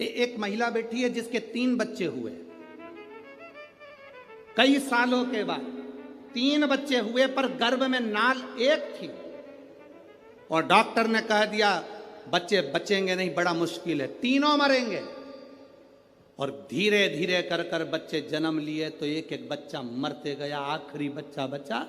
एक महिला बैठी है जिसके 3 बच्चे हुए, कई सालों के बाद 3 बच्चे हुए, पर गर्भ में नाल एक थी और डॉक्टर ने कह दिया बच्चे बचेंगे नहीं, बड़ा मुश्किल है, तीनों मरेंगे। और धीरे धीरे कर कर बच्चे जन्म लिए तो एक एक बच्चा मरते गया, आखिरी बच्चा बचा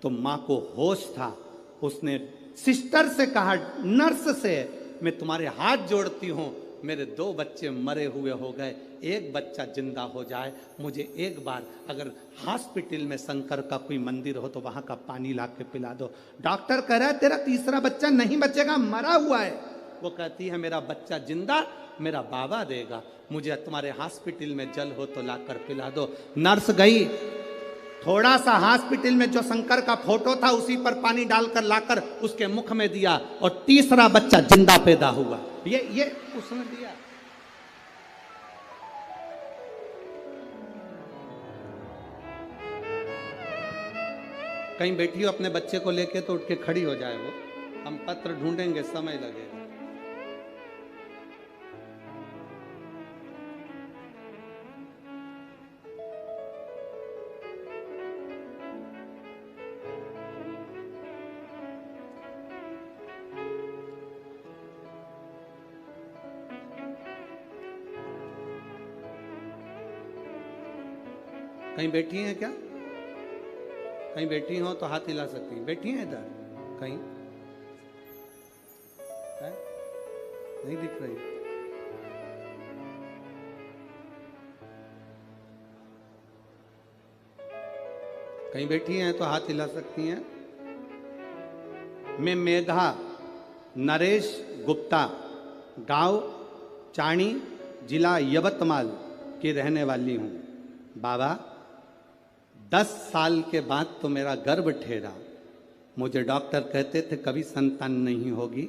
तो माँ को होश था। उसने सिस्टर से कहा, नर्स से, मैं तुम्हारे हाथ जोड़ती हूँ, मेरे 2 बच्चे मरे हुए हो गए, एक बच्चा जिंदा हो जाए, मुझे एक बार अगर हॉस्पिटल में शंकर का कोई मंदिर हो तो वहाँ का पानी ला के पिला दो। डॉक्टर कह रहा है तेरा तीसरा बच्चा नहीं बचेगा, मरा हुआ है। वो कहती है मेरा बच्चा जिंदा मेरा बाबा देगा, मुझे तुम्हारे हॉस्पिटल में जल हो तो लाकर पिला दो। नर्स गई, थोड़ा सा हॉस्पिटल में जो शंकर का फोटो था उसी पर पानी डालकर लाकर उसके मुख में दिया और तीसरा बच्चा जिंदा पैदा हुआ। ये उसने दिया। कहीं बैठी हो अपने बच्चे को लेके तो उठ के खड़ी हो जाए, वो हम पत्र ढूंढेंगे, समय लगेगा। कहीं बैठी हैं क्या? कहीं बैठी हो तो हाथ हिला सकती हैं। बैठी हैं इधर कहीं है? नहीं दिख रही। कहीं बैठी हैं तो हाथ हिला सकती हैं। मैं मेघा नरेश गुप्ता, गांव चाणी, जिला यवतमाल की रहने वाली हूं। बाबा 10 साल के बाद तो मेरा गर्भ ठहरा। मुझे डॉक्टर कहते थे कभी संतान नहीं होगी।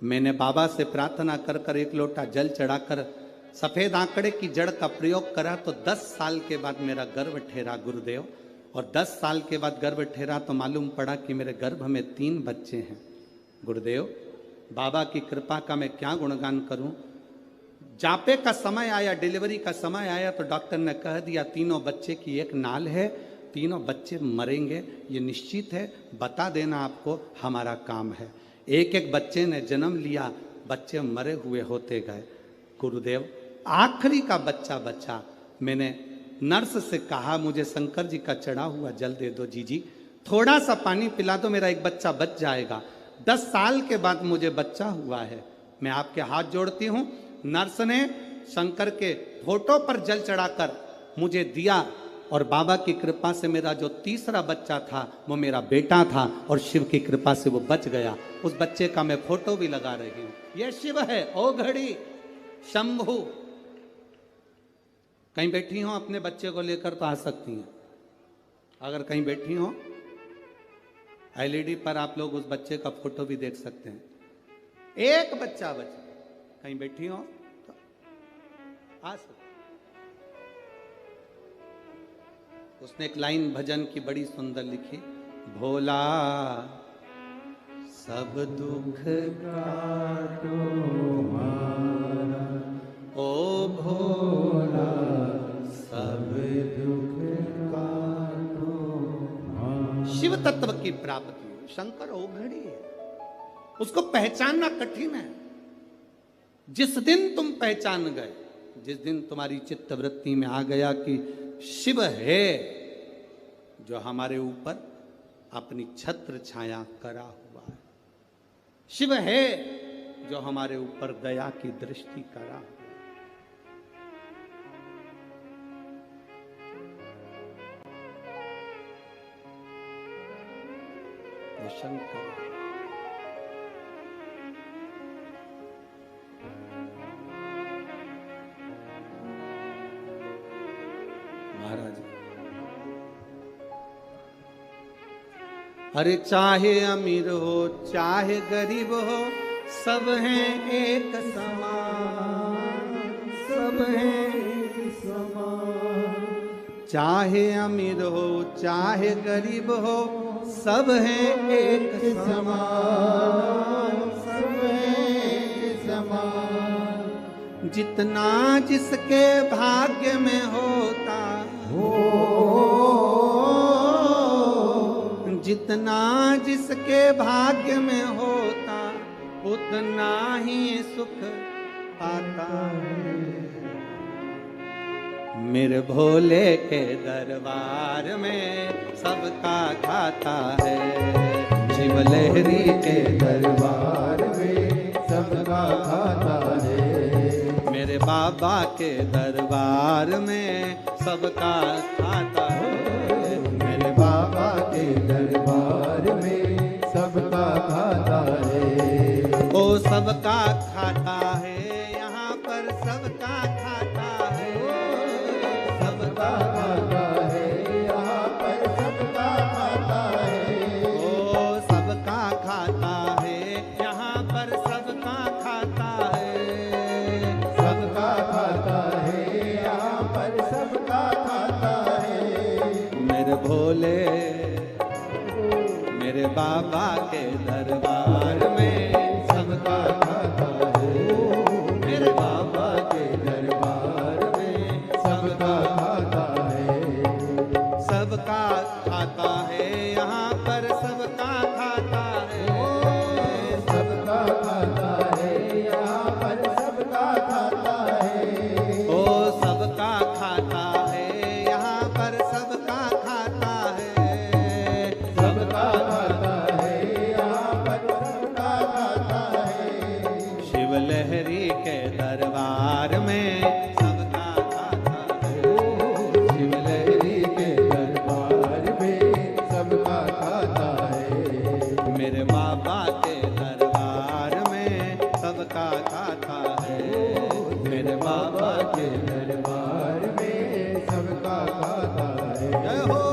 मैंने बाबा से प्रार्थना कर कर 1 लोटा जल चढ़ाकर सफ़ेद आंकड़े की जड़ का प्रयोग करा तो 10 साल के बाद मेरा गर्भ ठहरा गुरुदेव। और 10 साल के बाद गर्भ ठहरा तो मालूम पड़ा कि मेरे गर्भ में 3 बच्चे हैं। गुरुदेव बाबा की कृपा का मैं क्या गुणगान करूं। जापे का समय आया, डिलीवरी का समय आया तो डॉक्टर ने कह दिया तीनों बच्चे की एक नाल है, तीनों बच्चे मरेंगे, ये निश्चित है, बता देना आपको हमारा काम है। एक एक बच्चे ने जन्म लिया, बच्चे मरे हुए होते गए। गुरुदेव आखिरी का बच्चा बचा। मैंने नर्स से कहा मुझे शंकर जी का चढ़ा हुआ जल दे दो जीजी, थोड़ा सा पानी पिला दो, मेरा एक बच्चा बच जाएगा। 10 साल के बाद मुझे बच्चा हुआ है, मैं आपके हाथ जोड़ती हूँ। नर्स ने शंकर के फोटो पर जल चढ़ाकर मुझे दिया और बाबा की कृपा से मेरा जो तीसरा बच्चा था वो मेरा बेटा था और शिव की कृपा से वो बच गया। उस बच्चे का मैं फोटो भी लगा रही हूँ। ये शिव है, ओ घड़ी शंभु। कहीं बैठी हो अपने बच्चे को लेकर तो आ सकती हैं। अगर कहीं बैठी हो एलईडी पर आप लोग उस बच्चे का फोटो भी देख सकते हैं। एक बच्चा बचा, कहीं बैठी हो तो आ सकते। उसने एक लाइन भजन की बड़ी सुंदर लिखी, भोला सब दुख काटो हमारा, ओ भोला सब दुख काटो हमारा। शिव तत्व की प्राप्ति शंकर ओघड़ी है, उसको पहचानना कठिन है। जिस दिन तुम पहचान गए, जिस दिन तुम्हारी चित्त वृत्ति में आ गया कि शिव है जो हमारे ऊपर अपनी छत्र छाया करा हुआ है, शिव है जो हमारे ऊपर दया की दृष्टि करा हुआ है, वो शंकर है। महाराज अरे चाहे अमीर हो चाहे गरीब हो, सब हैं एक समान, सब हैं एक समान। चाहे अमीर हो चाहे गरीब हो, सब हैं एक समान, सब हैं एक समान। जितना जिसके भाग्य में होता हो, जितना जिसके भाग्य में होता उतना ही सुख पाता है। मेरे भोले के दरबार में सबका खाता है, शिव लहरी के दरबार में सबका खाता है। मेरे बाबा के दरबार में सबका खाता है, मेरे बाबा के दरबार में सबका खाता है। ओ सबका खाता है, यहाँ पर सबका खाता है, सबका खाता है, यहाँ पर सबका खाता है। ओ सबका खाता है, यहाँ पर सबका खाता है, सबका खाता है, यहाँ पर सबका खाता है। मेरे भोले मेरे बाबा के दरबार में सबका खाता है, मेरे बाबा के दरबार में सबका खाता है। सबका खाता है, यहाँ पर सबका खाता है, सबका खाता है, यहाँ पर सबका खाता है। ओ सबका खाता है, यहाँ पर सबका खाता है, सबका खाता है, यहाँ पर सबका खाता है। शिव लहरी के दरबार में सबका खाता है, शिव लहरी के दरबार में सबका खाता है। मेरे बाबा के दरबार में सबका खाता है, मेरे बाबा के दरबार में सबका खाता है। जय हो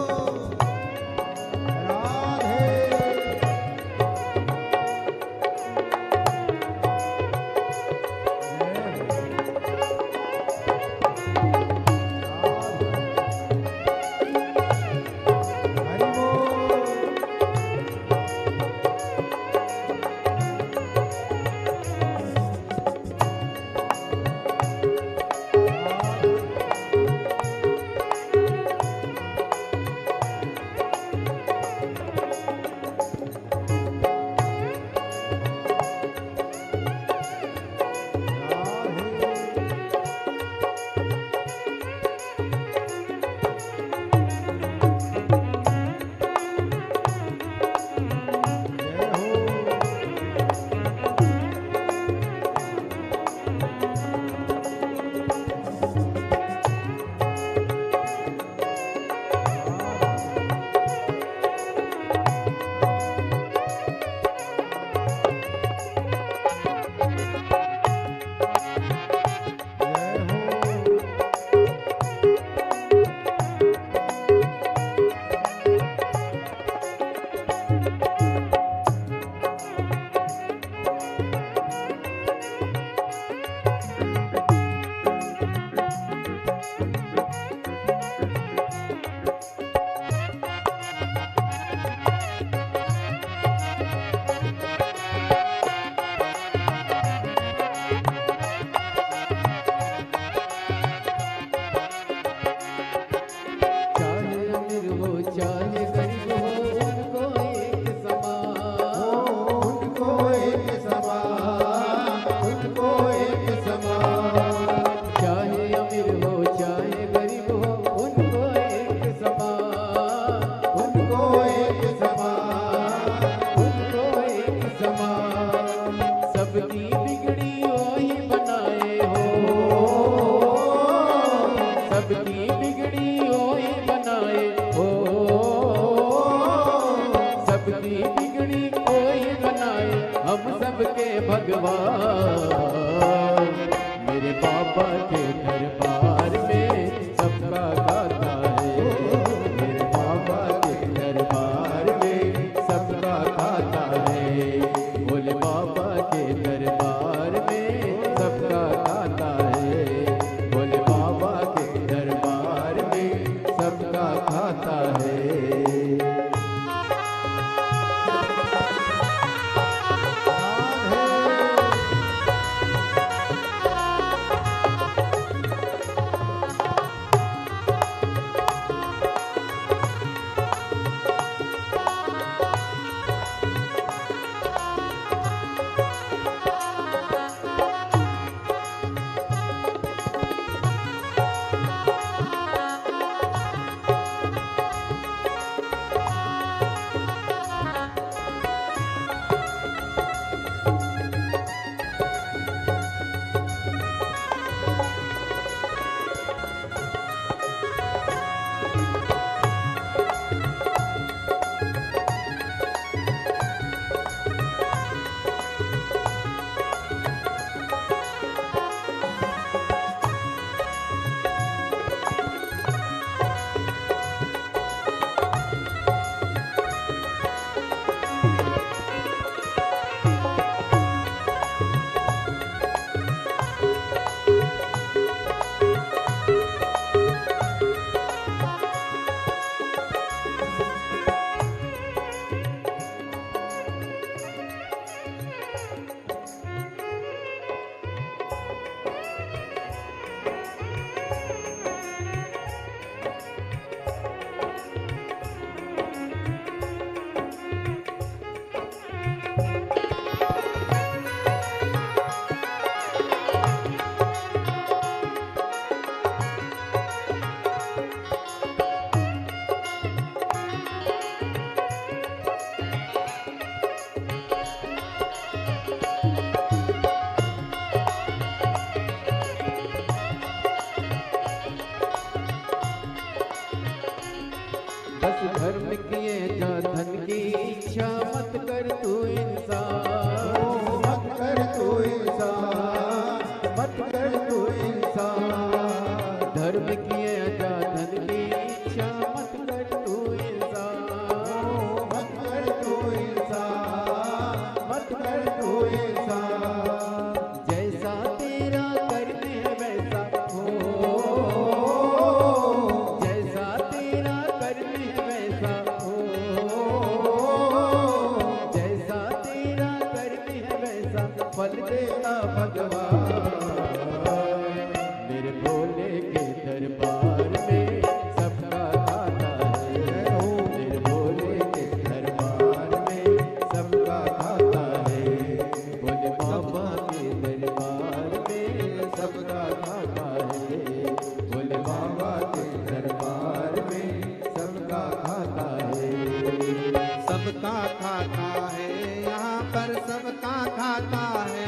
कर्म किए अजा धन की इच्छा मत कर तू इंसान, मत कर तू इंसान, मत कर तू इंसान। जैसा तेरा कर्म है वैसा हो, जैसा तेरा कर्म है वैसा हो, जैसा तेरा कर्म है वैसा फल देता भगवान। मेरे भोले के दरबार में सबका खाता है, मेरे भोले के दरबार में सबका खाता है। भोले बाबा के दरबार में सबका खाता है, भोले बाबा के दरबार में सबका खाता है। सबका खाता है यहाँ पर, सबका खाता है,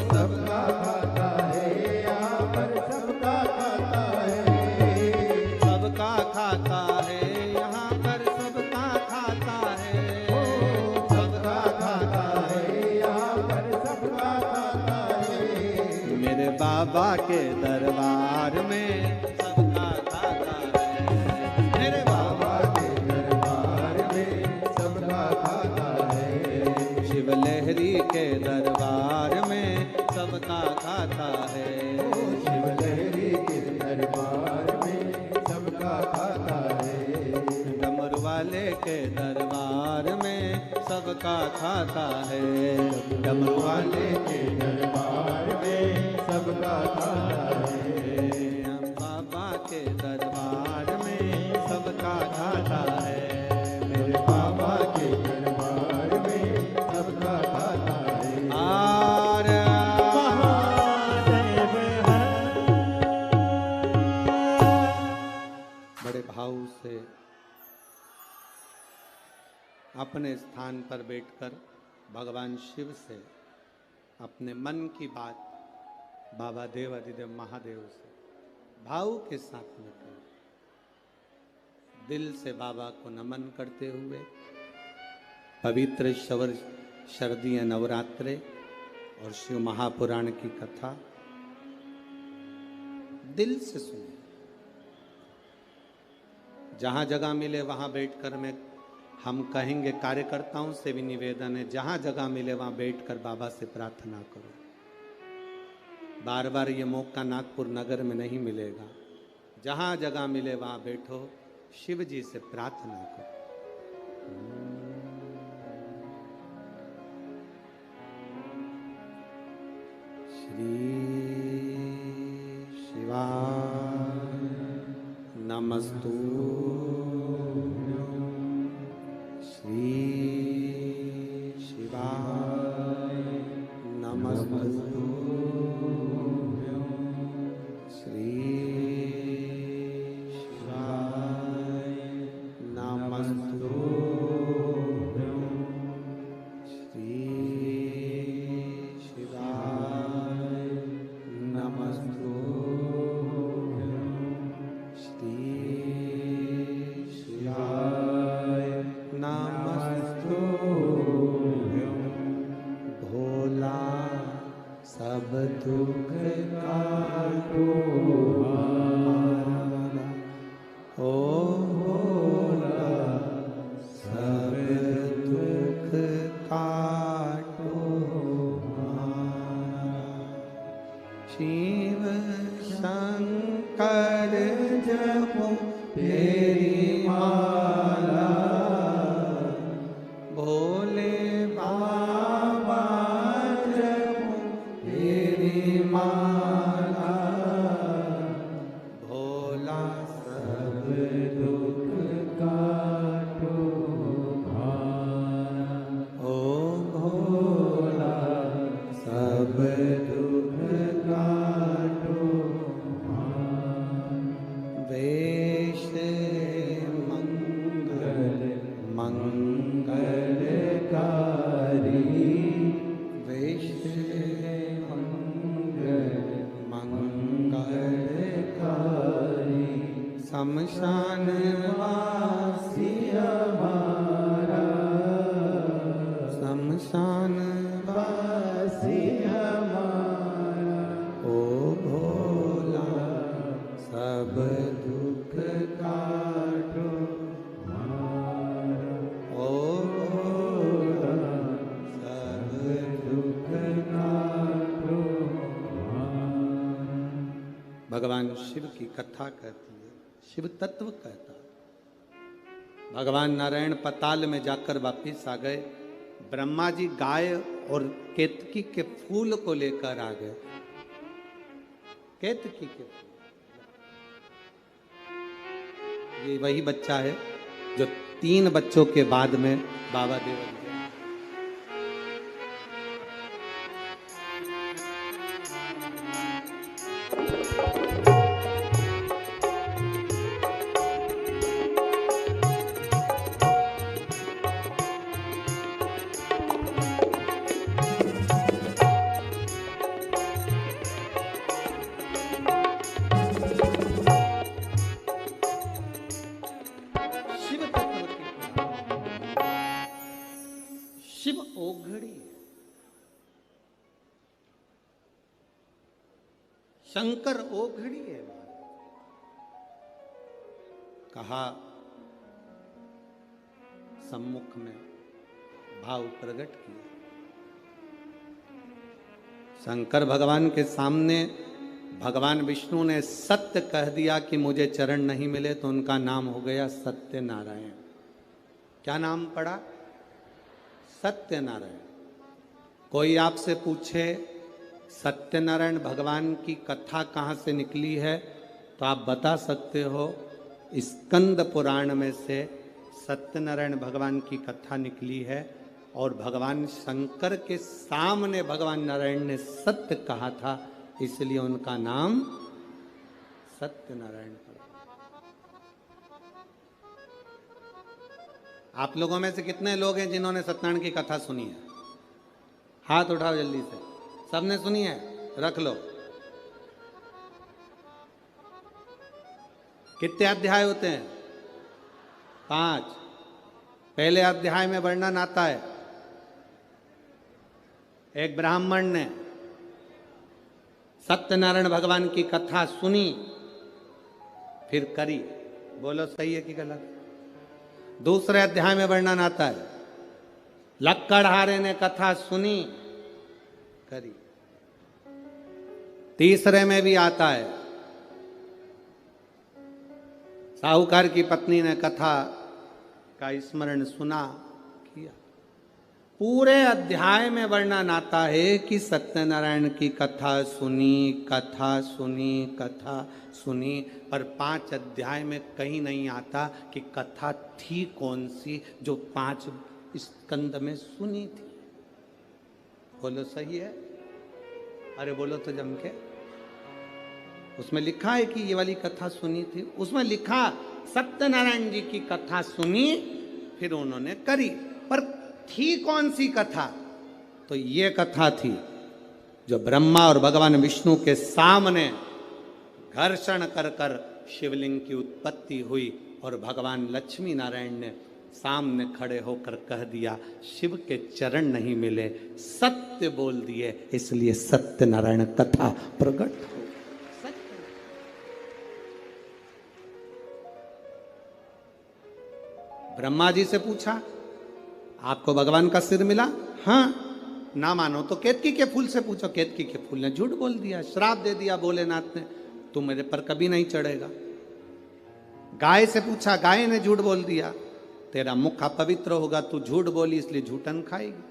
सबका खाता है यहाँ पर, सबका खाता है। सबका खाता है यहाँ पर, सबका खाता है, सबका खाता है यहाँ पर, सबका खाता है। मेरे बाबा के दरबार में सबका खाता है, मेरे बाबा के दरबार में सबका खाता है। शिव लहरी के दरबार में सबका खाता है, शिव लहरी के दरबार में सबका खाता है। डमरू वाले के दरबार में सबका खाता है, डमरू वाले के दरबार में सबका खाता है। बाबा के दरबार में सबका खाता है, मेरे बाबा के दरबार में सबका खाता है। आर महादेव हर। बड़े भाव से अपने स्थान पर बैठकर भगवान शिव से अपने मन की बात बाबा देव अधिदेव महादेव से भाव के साथ में करें। दिल से बाबा को नमन करते हुए पवित्र शवर शरदीय नवरात्रे और शिव महापुराण की कथा दिल से सुने। जहां जगह मिले वहां बैठकर हम कहेंगे, कार्यकर्ताओं से भी निवेदन है, जहां जगह मिले वहां बैठकर बाबा से प्रार्थना करो। बार बार ये मौका नागपुर नगर में नहीं मिलेगा। जहां जगह मिले वहां बैठो, शिव जी से प्रार्थना करो। श्री शिवाय नमस्तु, श्री शिवाय नमस्तु, श्री शिवाय नमस्तु, श्री शिवाय नमस्तु, श्री शिवाय नमस्तु। भोला सब दुख काटो हमारा, ओ भोला सब दुख काटो हमारा। शिव शंकर जपो तेरी माला, भोले बाबा जपो तेरी माला, भोला सब दुख काटो हमारा, ओ भोला सब दुख काटो हमारा। वेश मंगल मंगलकारी, वेश मंगल मंगलकारी, शमशान वासी हमारा, शमशान वासी हमारा, ओ भोला भगवान शिव की कथा कहती है, शिव तत्व कहता है। भगवान नारायण पताल में जाकर वापिस आ गए। ब्रह्मा जी गाय और केतकी के फूल को लेकर आ गए। केतकी के फूल, ये वही बच्चा है जो 3 बच्चों के बाद में बाबा देवल गए। शिव तत्व की शिव ओघड़ी है। शंकर ओघड़ी है। कहा सम्मुख में भाव प्रकट किया। शंकर भगवान के सामने भगवान विष्णु ने सत्य कह दिया कि मुझे चरण नहीं मिले, तो उनका नाम हो गया सत्य नारायण। क्या नाम पड़ा? सत्य नारायण। कोई आपसे पूछे सत्यनारायण भगवान की कथा कहाँ से निकली है, तो आप बता सकते हो स्कंद पुराण में से सत्यनारायण भगवान की कथा निकली है। और भगवान शंकर के सामने भगवान नारायण ने सत्य कहा था, इसलिए उनका नाम सत्यनारायण पड़ा। आप लोगों में से कितने लोग हैं जिन्होंने सत्यनारायण की कथा सुनी है? हाथ उठाओ जल्दी से। सबने सुनी है? रख लो। कितने अध्याय होते हैं? 5। पहले अध्याय में वर्णन आता है, एक ब्राह्मण ने सत्यनारायण भगवान की कथा सुनी, फिर करी। बोलो सही है कि गलत? दूसरे अध्याय में वर्णन आता है, लक्कड़हारे ने कथा सुनी, करी। तीसरे में भी आता है, साहूकार की पत्नी ने कथा का स्मरण सुना, किया। पूरे अध्याय में वर्णन आता है कि सत्यनारायण की कथा सुनी, कथा सुनी, कथा सुनी, पर 5 अध्याय में कहीं नहीं आता कि कथा थी कौन सी जो 5 स्कंद में सुनी थी। बोलो सही है? अरे बोलो तो जम के। उसमें लिखा है कि ये वाली कथा सुनी थी, उसमें लिखा सत्यनारायण जी की कथा सुनी, फिर उन्होंने करी, पर थी कौन सी कथा? तो ये कथा थी जो ब्रह्मा और भगवान विष्णु के सामने घर्षण कर कर शिवलिंग की उत्पत्ति हुई, और भगवान लक्ष्मी नारायण ने सामने खड़े होकर कह दिया, शिव के चरण नहीं मिले, सत्य बोल दिए, इसलिए सत्यनारायण कथा प्रकट हो। ब्रह्मा जी से पूछा, आपको भगवान का सिर मिला? हाँ। ना मानो तो केतकी के फूल से पूछो। केतकी के फूल ने झूठ बोल दिया, श्राप दे दिया भोलेनाथ ने, तू मेरे पर कभी नहीं चढ़ेगा। गाय से पूछा, गाय ने झूठ बोल दिया, तेरा मुख अपवित्र होगा, तू झूठ बोली इसलिए झूठन खाएगी।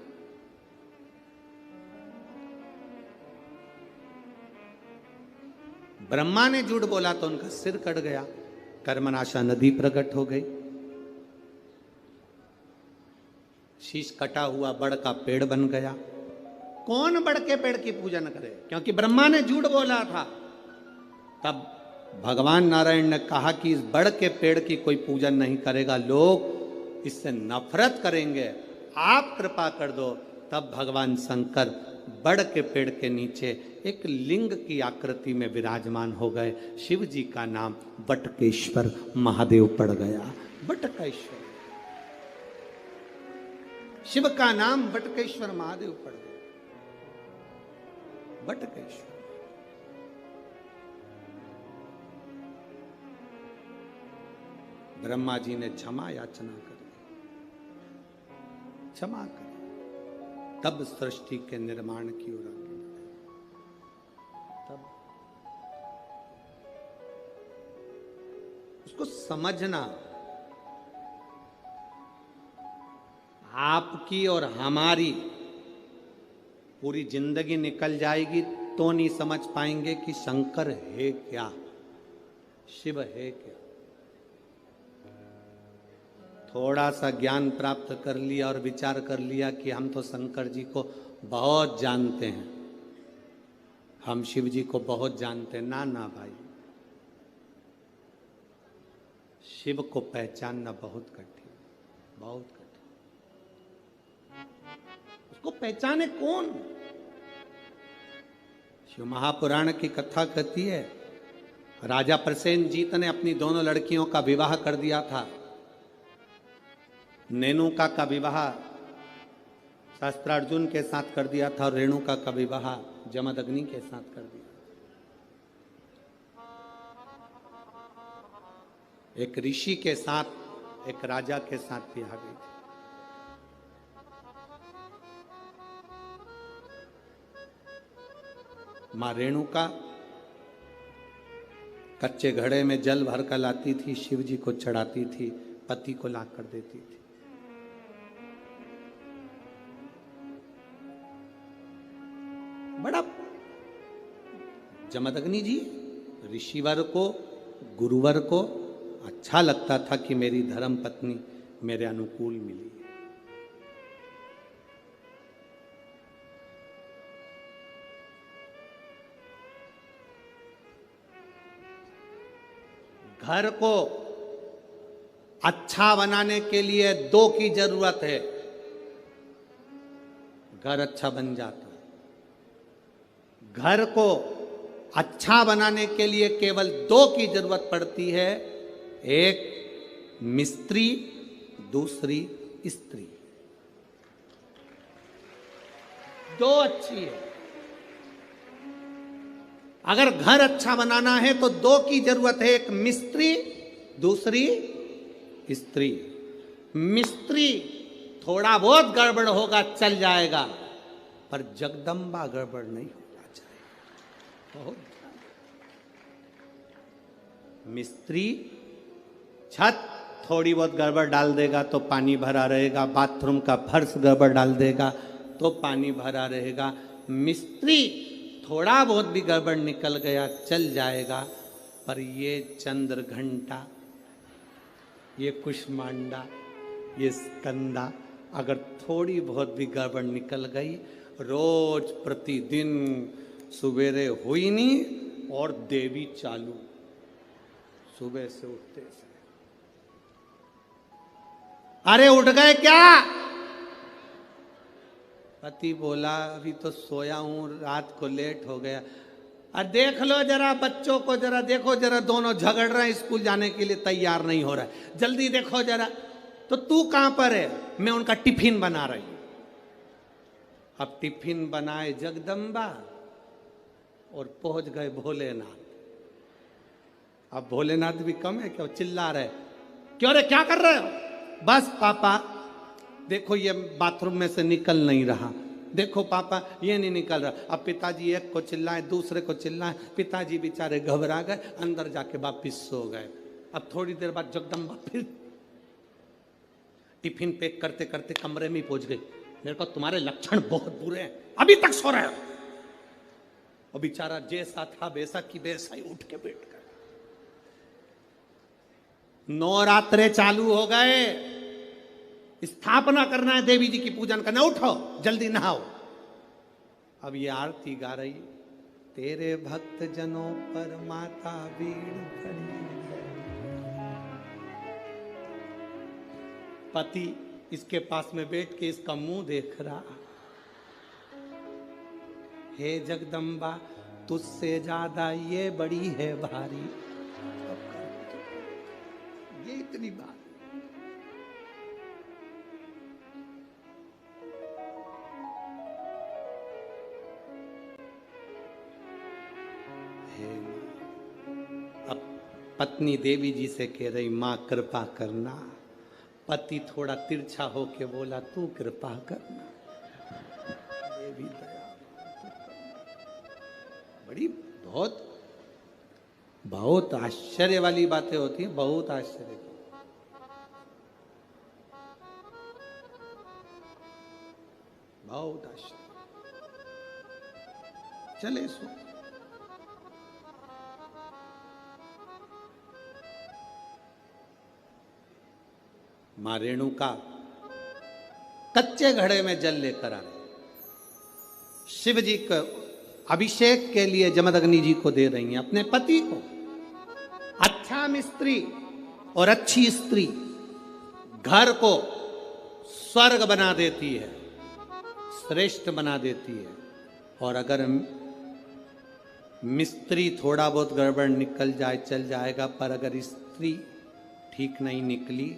ब्रह्मा ने झूठ बोला तो उनका सिर कट गया, कर्मनाशा नदी प्रकट हो गई, शीश कटा हुआ बड़ का पेड़ बन गया। कौन बड़ के पेड़ की पूजन करे? क्योंकि ब्रह्मा ने झूठ बोला था। तब भगवान नारायण ने कहा कि इस बड़ के पेड़ की कोई पूजन नहीं करेगा, लोग इससे नफरत करेंगे, आप कृपा कर दो। तब भगवान शंकर बड़ के पेड़ के नीचे एक लिंग की आकृति में विराजमान हो गए। शिव जी का नाम बटकेश्वर महादेव पड़ गया। बटकेश्वर, शिव का नाम बटकेश्वर महादेव पड़ गया। बटकेश्वर। ब्रह्मा जी ने क्षमा याचना करी, क्षमा करी, तब सृष्टि के निर्माण की ओर आगे बढ़े। तब उसको समझना। आपकी और हमारी पूरी जिंदगी निकल जाएगी तो नहीं समझ पाएंगे कि शंकर है क्या, शिव है क्या। थोड़ा सा ज्ञान प्राप्त कर लिया और विचार कर लिया कि हम तो शंकर जी को बहुत जानते हैं, हम शिव जी को बहुत जानते हैं। ना ना भाई, शिव को पहचानना बहुत कठिन, बहुत कठिन। उसको पहचाने कौन? शिव महापुराण की कथा कहती है, राजा प्रसेनजीत ने अपनी दोनों लड़कियों का विवाह कर दिया था। नेनुका का विवाह शास्त्रार्जुन के साथ कर दिया था और रेणुका का विवाह जमदग्नि के साथ कर दिया। एक ऋषि के साथ एक राजा के साथ ब्याह गई थी। मां रेणुका कच्चे घड़े में जल भर कर लाती थी, शिव जी को चढ़ाती थी, पति को ला कर देती थी। बड़ा जमदग्नि जी ऋषिवर को, गुरुवर को अच्छा लगता था कि मेरी धर्म पत्नी मेरे अनुकूल मिली। घर को अच्छा बनाने के लिए दो की जरूरत है, घर अच्छा बन जाता। घर को अच्छा बनाने के लिए केवल दो की जरूरत पड़ती है, एक मिस्त्री, दूसरी स्त्री। दो अच्छी है। अगर घर अच्छा बनाना है तो दो की जरूरत है, एक मिस्त्री, दूसरी स्त्री। मिस्त्री थोड़ा बहुत गड़बड़ होगा चल जाएगा, पर जगदम्बा गड़बड़ नहीं होना चाहिए। बहुत मिस्त्री छत थोड़ी बहुत गड़बड़ डाल देगा तो पानी भरा रहेगा, बाथरूम का फर्श गड़बड़ डाल देगा तो पानी भरा रहेगा। मिस्त्री थोड़ा बहुत भी गड़बड़ निकल गया चल जाएगा, पर ये चंद्र घंटा, ये कुष्मांडा, ये स्कंदा अगर थोड़ी बहुत भी गड़बड़ निकल गई, रोज प्रतिदिन सुबेरे हुई नहीं और देवी चालू सुबह से उठते से। अरे उठ गए क्या? पति बोला अभी तो सोया हूं, रात को लेट हो गया। अरे देख लो जरा बच्चों को, जरा देखो, जरा दोनों झगड़ रहे हैं, स्कूल जाने के लिए तैयार नहीं हो रहा है, जल्दी देखो जरा। तो तू कहां पर है? मैं उनका टिफिन बना रही हूं। अब टिफिन बनाए जगदम्बा और पहुंच गए भोलेनाथ। अब भोलेनाथ भी कम है क्या, चिल्ला रहे, क्यों रे क्या कर रहे हो? बस पापा देखो ये बाथरूम में से निकल नहीं रहा, देखो पापा ये नहीं निकल रहा। अब पिताजी एक को चिल्लाए, दूसरे को चिल्लाए, पिताजी बेचारे घबरा गए, अंदर जाके वापिस सो गए। अब थोड़ी देर बाद जगदम्बा फिर टिफिन पैक करते करते कमरे में पहुंच गई। मेरे को तुम्हारे लक्षण बहुत बुरे हैं, अभी तक सो रहे हो। और बेचारा जैसा था वैसा की वैसा ही उठ के बैठ गया। नवरात्रे चालू हो गए, स्थापना करना है, देवी जी की पूजन करना, उठो जल्दी नहाओ। अब ये आरती गा रही, तेरे भक्त जनों पर माता भीड़ पड़ी। पति इसके पास में बैठ के इसका मुंह देख रहा, हे जगदम्बा तुझसे ज्यादा ये बड़ी है भारी। ये इतनी बात अब पत्नी देवी जी से कह रही, मां कृपा करना। पति थोड़ा तिरछा होके बोला, तू कृपा करना। देवी दया बड़ी बहुत बहुत आश्चर्य वाली बातें होती हैं, बहुत आश्चर्य की। बहुत आश्चर्य। चले सो मां रेणुका कच्चे घड़े में जल लेकर आ रहे, शिव जी को अभिषेक के लिए जमदग्नि जी को दे रही हैं, अपने पति को। अच्छा मिस्त्री और अच्छी स्त्री घर को स्वर्ग बना देती है, श्रेष्ठ बना देती है। और अगर मिस्त्री थोड़ा बहुत गड़बड़ निकल जाए चल जाएगा, पर अगर स्त्री ठीक नहीं निकली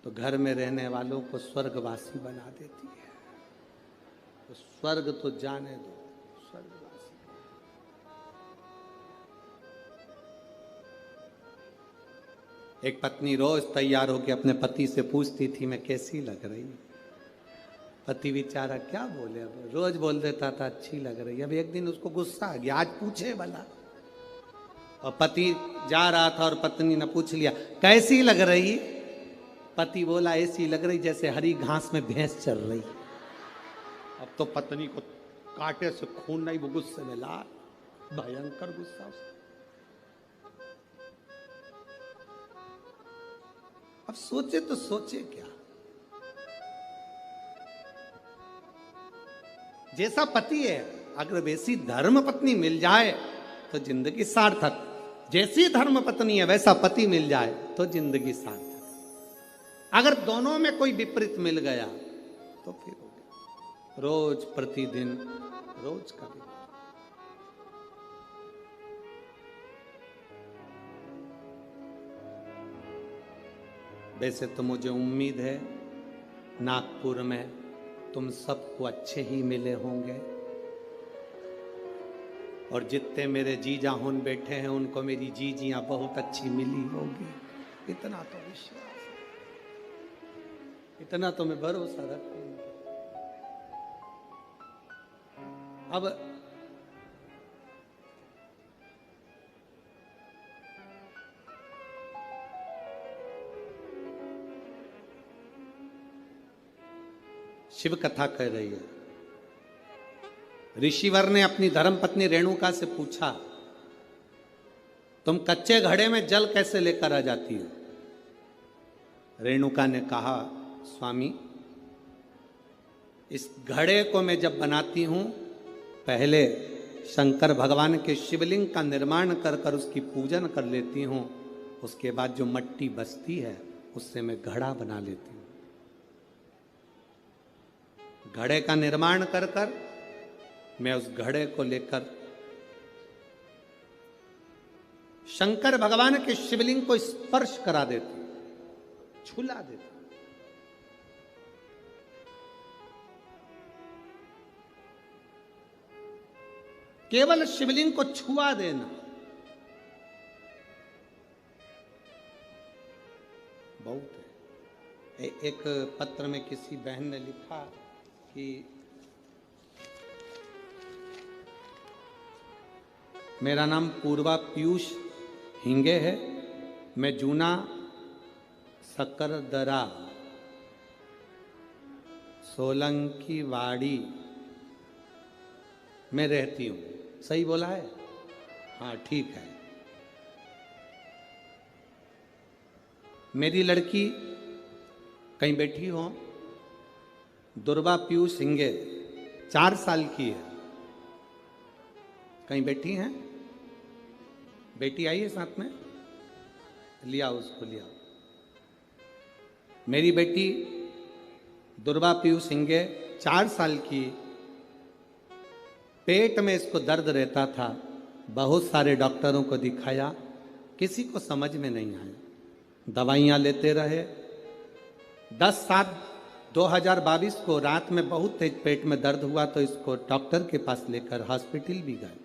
तो घर में रहने वालों को स्वर्गवासी बना देती है। तो स्वर्ग तो जाने दो, स्वर्गवासी। एक पत्नी रोज तैयार होकर अपने पति से पूछती थी मैं कैसी लग रही। पति बेचारा क्या बोले, अब रोज बोल देता था अच्छी लग रही। अब एक दिन उसको गुस्सा आ गया, आज पूछे भला। और पति जा रहा था और पत्नी ने पूछ लिया कैसी लग रही। पति बोला ऐसी लग रही जैसे हरी घास में भैंस चल रही। अब तो पत्नी को कांटे से खून नहीं, वो गुस्से में लाल, भयंकर गुस्सा उसका। अब सोचे तो सोचे क्या, जैसा पति है अगर वैसी धर्म पत्नी मिल जाए तो जिंदगी सार्थक। जैसी धर्म पत्नी है वैसा पति मिल जाए तो जिंदगी सार्थक। अगर दोनों में कोई विपरीत मिल गया तो फिर हो गया रोज प्रतिदिन रोज का दिन। वैसे तो मुझे उम्मीद है नागपुर में तुम सबको अच्छे ही मिले होंगे, और जितने मेरे जीजा होन बैठे हैं उनको मेरी जीजियां बहुत अच्छी मिली होगी। इतना तो विश्वास, इतना तो मैं भरोसा रखती हूँ। अब शिव कथा कह रही है। ऋषिवर ने अपनी धर्मपत्नी रेणुका से पूछा तुम कच्चे घड़े में जल कैसे लेकर आ जाती हो। रेणुका ने कहा स्वामी इस घड़े को मैं जब बनाती हूं पहले शंकर भगवान के शिवलिंग का निर्माण कर कर उसकी पूजन कर लेती हूं, उसके बाद जो मट्टी बचती है उससे मैं घड़ा बना लेती हूं। घड़े का निर्माण कर कर मैं उस घड़े को लेकर शंकर भगवान के शिवलिंग को स्पर्श करा देती हूं, छुला देती हूं। केवल शिवलिंग को छुआ देना बहुत है। एक पत्र में किसी बहन ने लिखा कि मेरा नाम पूर्वा पीयूष हिंगे है, मैं जूना सकरदरा सोलंकी वाड़ी में रहती हूँ। सही बोला है? हाँ ठीक है। मेरी लड़की कहीं बैठी हो, दुर्वा पीयूष सिंगे 4 साल की है। कहीं बैठी हैं? बेटी आई है साथ में? लिया उसको, लिया। मेरी बेटी दुर्वा पीयूष सिंगे 4 साल की, पेट में इसको दर्द रहता था, बहुत सारे डॉक्टरों को दिखाया, किसी को समझ में नहीं आया, दवाइयाँ लेते रहे। 10/7/2022 को रात में बहुत तेज पेट में दर्द हुआ तो इसको डॉक्टर के पास लेकर हॉस्पिटल भी गए।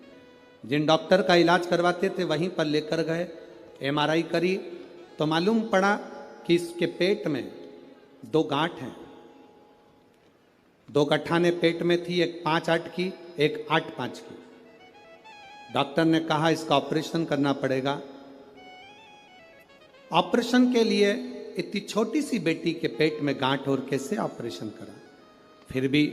जिन डॉक्टर का इलाज करवाते थे वहीं पर लेकर गए, MRI करी तो मालूम पड़ा कि इसके पेट में 2 गांठ हैं। 2 गठाने पेट में थी, एक 5/8 की, एक 8/5 की। डॉक्टर ने कहा इसका ऑपरेशन करना पड़ेगा। ऑपरेशन के लिए इतनी छोटी सी बेटी के पेट में गांठ और कैसे ऑपरेशन करा। फिर भी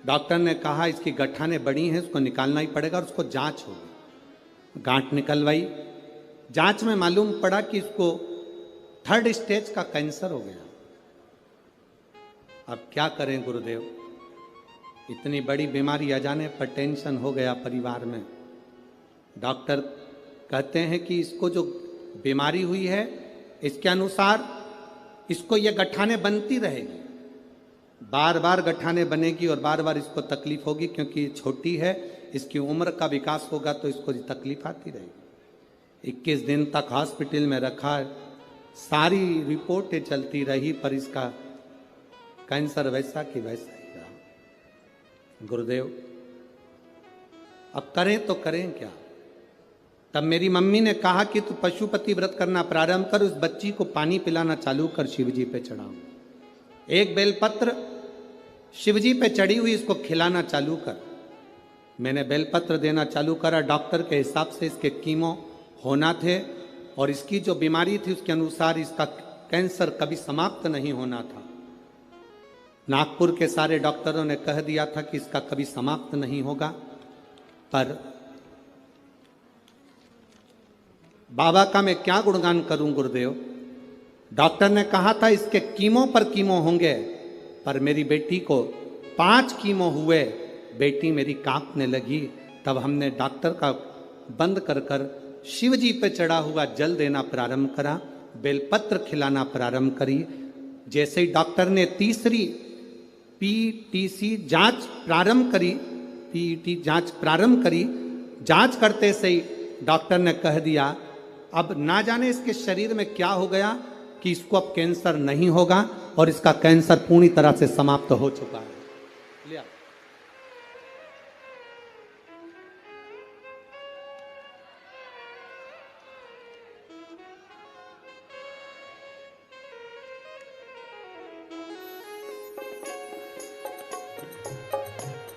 डॉक्टर ने कहा इसकी गठाने बड़ी हैं, उसको निकालना ही पड़ेगा और उसको जांच होगी। गांठ निकलवाई। जांच में मालूम पड़ा कि इसको 3rd स्टेज का कैंसर हो गया। अब क्या करें गुरुदेव, इतनी बड़ी बीमारी आ जाने पर टेंशन हो गया परिवार में। डॉक्टर कहते हैं कि इसको जो बीमारी हुई है इसके अनुसार इसको ये गठाने बनती रहेगी, बार बार गठाने बनेगी और बार बार इसको तकलीफ होगी, क्योंकि ये छोटी है, इसकी उम्र का विकास होगा तो इसको तकलीफ आती रहेगी। 21 दिन तक हॉस्पिटल में रखा, सारी रिपोर्टें चलती रही, पर इसका कैंसर वैसा कि वैसा ही रहा। गुरुदेव अब करें तो करें क्या। तब मेरी मम्मी ने कहा कि तू पशुपति व्रत करना प्रारंभ कर, उस बच्ची को पानी पिलाना चालू कर, शिवजी पे चढ़ाओ। एक बेलपत्र शिवजी पे चढ़ी हुई इसको खिलाना चालू कर। मैंने बेलपत्र देना चालू करा। डॉक्टर के हिसाब से इसके कीमो होना थे और इसकी जो बीमारी थी उसके अनुसार इसका कैंसर कभी समाप्त नहीं होना था। नागपुर के सारे डॉक्टरों ने कह दिया था कि इसका कभी समाप्त नहीं होगा, पर बाबा का मैं क्या गुणगान करूं गुरुदेव। डॉक्टर ने कहा था इसके कीमो पर कीमो होंगे, पर मेरी बेटी को 5 कीमो हुए, बेटी मेरी कांपने लगी। तब हमने डॉक्टर का बंद कर कर शिव जी पे चढ़ा हुआ जल देना प्रारंभ करा, बेलपत्र खिलाना प्रारंभ करी। जैसे ही डॉक्टर ने तीसरी पीटीसी जांच प्रारंभ करी, पीटी जांच प्रारंभ करी, जांच करते से ही डॉक्टर ने कह दिया अब ना जाने इसके शरीर में क्या हो गया कि इसको अब कैंसर नहीं होगा और इसका कैंसर पूरी तरह से समाप्त हो चुका है। लिया।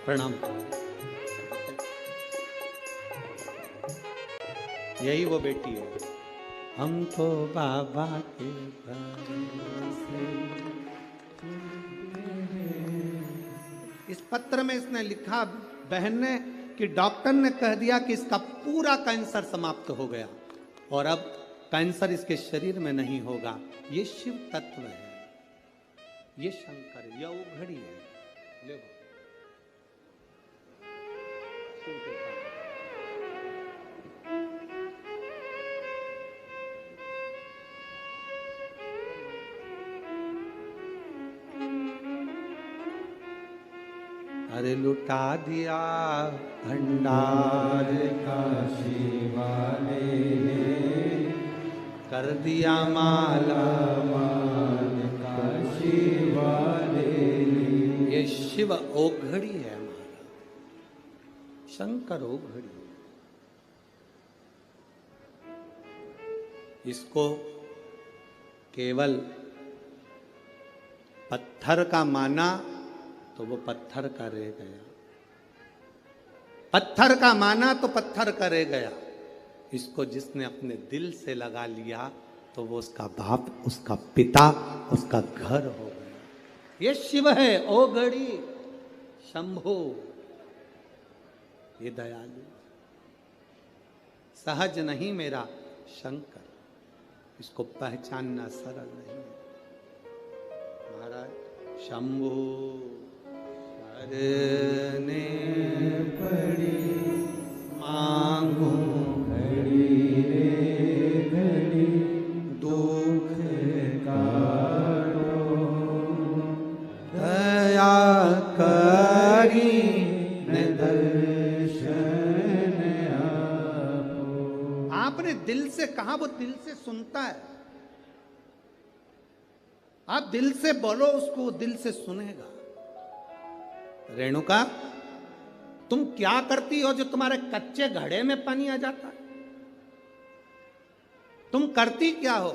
प्रणाम। यही वो बेटी है। हम तो बाबा के भरोसे। इस पत्र में इसने लिखा बहन ने कि डॉक्टर ने कह दिया कि इसका पूरा कैंसर समाप्त हो गया और अब कैंसर इसके शरीर में नहीं होगा। ये शिव तत्व है, ये शंकर है, यह उघड़ी है। ले अरे लुटा दिया भंडार का शिवाले ने, कर दिया माला माल का शिवाले ने। ये शिव ओघड़ी है हमारा, शंकर ओघड़ी। इसको केवल पत्थर का माना तो वो पत्थर का रह गया, पत्थर का माना तो पत्थर का रह गया। इसको जिसने अपने दिल से लगा लिया तो वो उसका बाप, उसका पिता, उसका घर हो गया। ये शिव है ओघड़ी शंभो, ये दयालु सहज नहीं मेरा शंकर, इसको पहचानना सरल नहीं है। महाराज शंभो करने पड़ी मांगू घड़ी रे घड़ी, दुख काटो दया करी न दर्शन आपो। आपने दिल से कहा, वो दिल से सुनता है। आप दिल से बोलो उसको, दिल से सुनेगा। रेणुका तुम क्या करती हो जो तुम्हारे कच्चे घड़े में पानी आ जाता है? तुम करती क्या हो?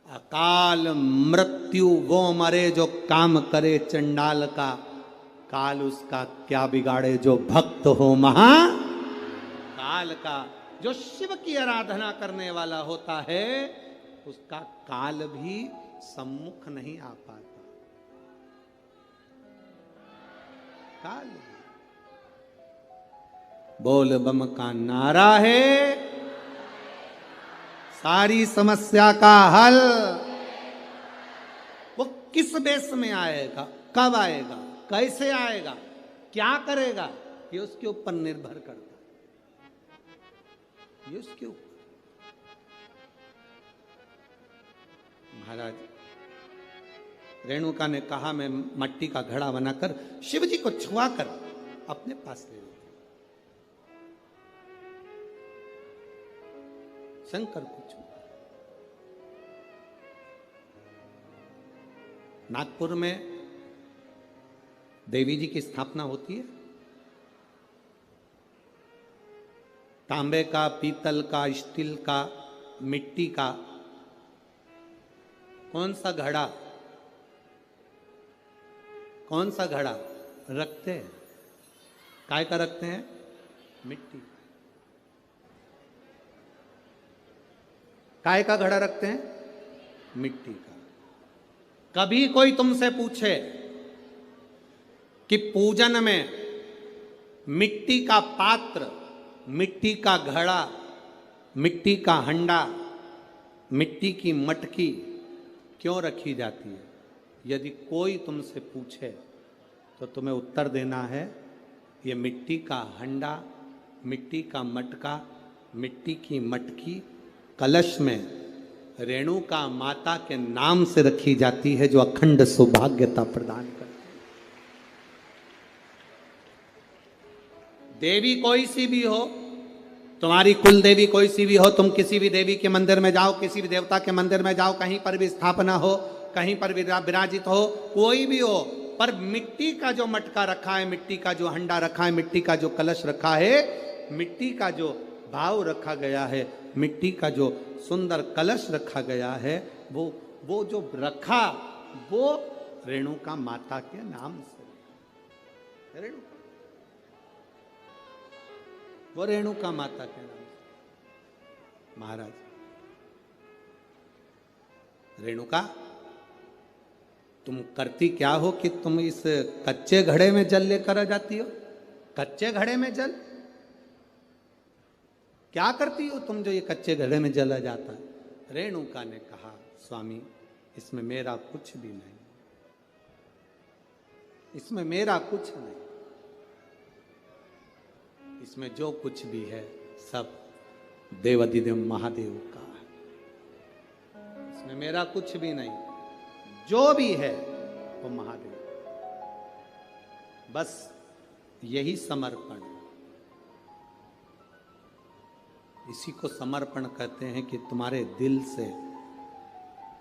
अकाल मृत्यु वो मरे जो काम करे चंडाल का, काल उसका क्या बिगाड़े जो भक्त हो महा काल का। जो शिव की आराधना करने वाला होता है उसका काल भी सम्मुख नहीं आ पाता। काल बोल बम का नारा है, सारी समस्या का हल। वो किस बेस में आएगा, कब आएगा, कैसे आएगा, क्या करेगा, ये उसके ऊपर निर्भर करता है। ये उसके ऊपर। महाराज रेणुका ने कहा, मैं मट्टी का घड़ा बनाकर शिव जी को छुआ कर अपने पास ले लेती। शंकर को छुआ। नागपुर में देवी जी की स्थापना होती है। तांबे का, पीतल का, स्टील का, मिट्टी का कौन सा घड़ा, कौन सा घड़ा रखते हैं? काय का रखते हैं? मिट्टी। काय का घड़ा रखते हैं? मिट्टी का। कभी कोई तुमसे पूछे कि पूजन में मिट्टी का पात्र, मिट्टी का घड़ा, मिट्टी का हंडा, मिट्टी की मटकी क्यों रखी जाती है? यदि कोई तुमसे पूछे तो तुम्हें उत्तर देना है, ये मिट्टी का हंडा, मिट्टी का मटका, मिट्टी की मटकी कलश में रेणुका माता के नाम से रखी जाती है, जो अखंड सौभाग्यता प्रदान करती है। देवी कोई सी भी हो, तुम्हारी कुल देवी कोई सी भी हो, तुम किसी भी देवी के मंदिर में जाओ, किसी भी देवता के मंदिर में जाओ, कहीं पर भी स्थापना हो, कहीं पर भी विराजित हो, कोई भी हो, पर मिट्टी का जो मटका रखा है, मिट्टी का जो हंडा रखा है, मिट्टी का जो कलश रखा है, मिट्टी का जो भाव रखा गया है, मिट्टी का जो सुंदर कलश रखा गया है, वो जो रखा वो रेणुका माता के नाम से। रेणुका, वो रेणुका माता के नाम से। महाराज रेणुका, तुम करती क्या हो कि तुम इस कच्चे घड़े में जल लेकर आ जाती हो? कच्चे घड़े में जल क्या करती हो तुम, जो ये कच्चे घड़े में जला जाता है? रेणुका ने कहा, स्वामी इसमें मेरा कुछ भी नहीं, इसमें मेरा कुछ नहीं, इसमें जो कुछ भी है सब देवाधिदेव महादेव का है। इसमें मेरा कुछ भी नहीं, जो भी है वो महादेव। बस यही समर्पण, इसी को समर्पण कहते हैं कि तुम्हारे दिल से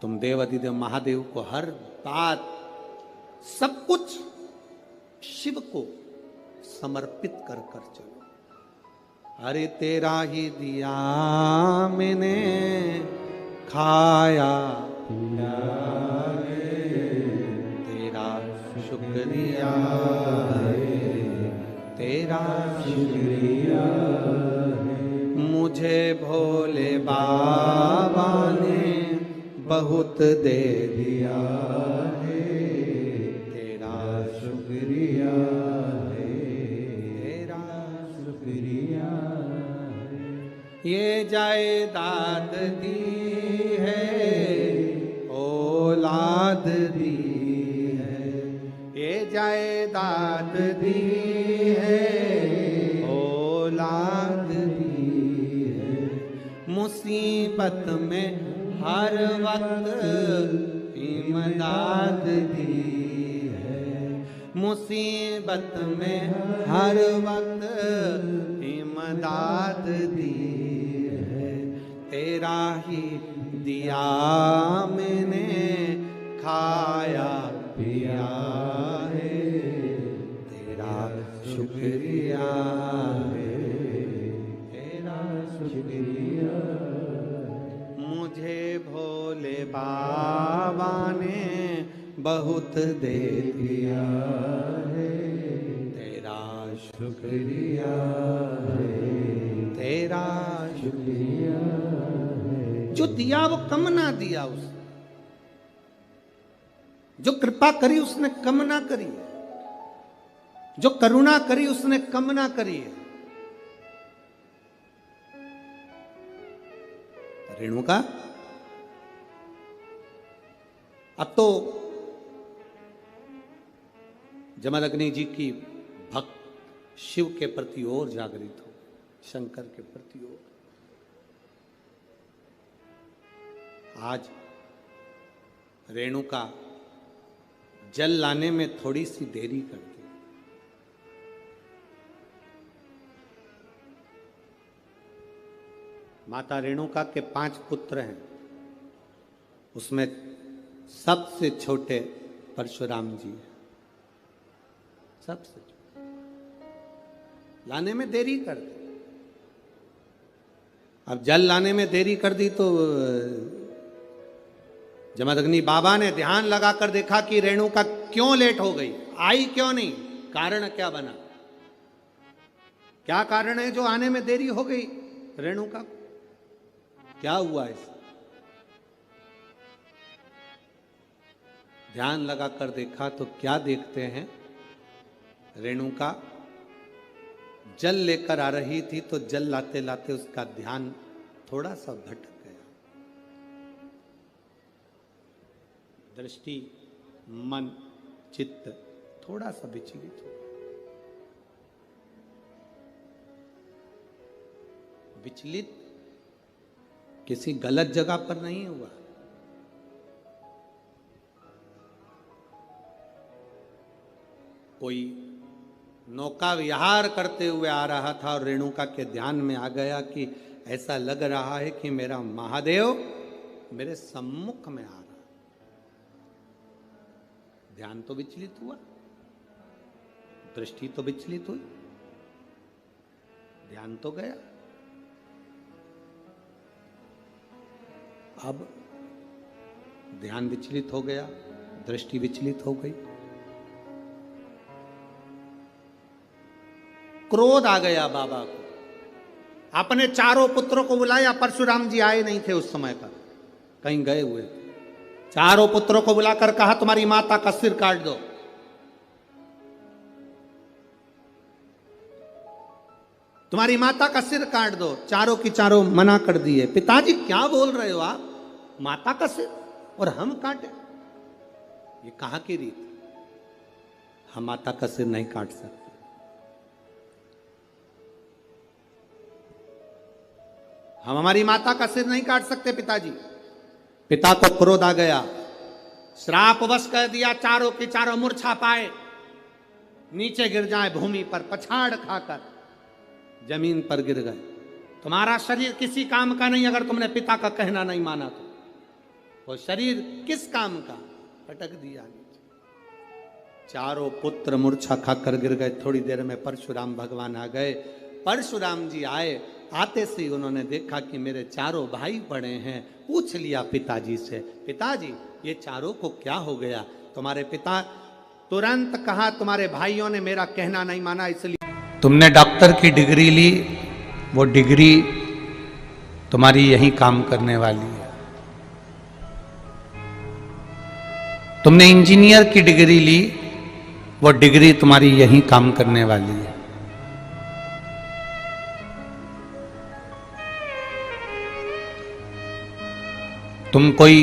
तुम देवाधिदेव महादेव को हर बात, सब कुछ शिव को समर्पित कर कर चलो। अरे तेरा ही दिया मैंने खाया, तेरा शुक्रिया है, तेरा शुक्रिया है। मुझे भोले बाबा ने बहुत दे दिया है, तेरा शुक्रिया है, तेरा शुक्रिया है। ये जायदाद दी है, औलाद दी है, ये जायदाद दी है, औलाद दी है। मुसीबत में हर वक्त इमदाद दी है, मुसीबत में हर वक्त इमदाद दी है। तेरा ही दिया मैंने खाया पिया है, तेरा शुक्रिया है, तेरा शुक्रिया। मुझे भोले बाबा ने बहुत दे दिया है, तेरा शुक्रिया है, तेरा शुक्रिया है। जो दिया वो कम ना दिया उसने, जो कृपा करी उसने कम ना करी है, जो करुणा करी उसने कम ना करी है। रेणुका अब तो जमदग्नि जी की भक्त शिव के प्रति और जागृत हो, शंकर के प्रति और। आज रेणुका जल लाने में थोड़ी सी देरी कर दी। माता रेणुका के 5 पुत्र हैं, उसमें सबसे छोटे परशुराम जी हैं, सबसे छोटे। लाने में देरी कर दी। अब जल लाने में देरी कर दी तो जमदग्नि बाबा ने ध्यान लगाकर देखा कि रेणुका क्यों लेट हो गई, आई क्यों नहीं, कारण क्या बना, क्या कारण है जो आने में देरी हो गई रेणुका को, क्या हुआ ऐसा। ध्यान लगाकर देखा तो क्या देखते हैं, रेणुका जल लेकर आ रही थी तो जल लाते लाते उसका ध्यान थोड़ा सा भटक गया, दृष्टि मन चित्त थोड़ा सा विचलित हो गया। विचलित किसी गलत जगह पर नहीं हुआ, कोई नौका विहार करते हुए आ रहा था और रेणुका के ध्यान में आ गया कि ऐसा लग रहा है कि मेरा महादेव मेरे सम्मुख में आ रहा। ध्यान तो विचलित हुआ, दृष्टि तो विचलित हुई, ध्यान तो गया। अब ध्यान विचलित हो गया, दृष्टि विचलित हो गई, क्रोध आ गया बाबा को। अपने चारों पुत्रों को बुलाया, परशुराम जी आए नहीं थे उस समय पर, कहीं गए हुए थे। चारों पुत्रों को बुलाकर कहा तुम्हारी माता का सिर काट दो। तुम्हारी माता का सिर काट दो। चारों की चारों मना कर दिए। पिताजी क्या बोल रहे हो आप, माता का सिर और हम काटे, ये कहां की रीत, हम माता का सिर नहीं काट सकते। हम हमारी माता का सिर नहीं काट सकते पिताजी। पिता को क्रोध आ गया, श्रापवश कर दिया, चारों की चारों मूर्छा पाए, नीचे गिर जाए भूमि पर, पछाड़ खाकर जमीन पर गिर गए। तुम्हारा शरीर किसी काम का नहीं, अगर तुमने पिता का कहना नहीं माना तो। वो शरीर किस काम का, पटक दिया नीचे। चारों पुत्र मूर्छा खाकर गिर गए। थोड़ी देर में परशुराम भगवान आ गए। परशुराम जी आए, आते से उन्होंने देखा कि मेरे चारों भाई पड़े हैं। पूछ लिया पिताजी से, पिताजी ये चारों को क्या हो गया। तुम्हारे पिता तुरंत कहा तुम्हारे भाइयों ने मेरा कहना नहीं माना, इसलिए तुमने डॉक्टर की डिग्री ली, वो डिग्री तुम्हारी यही काम करने वाली है। तुमने इंजीनियर की डिग्री ली, वो डिग्री तुम्हारी यही काम करने वाली है। तुम कोई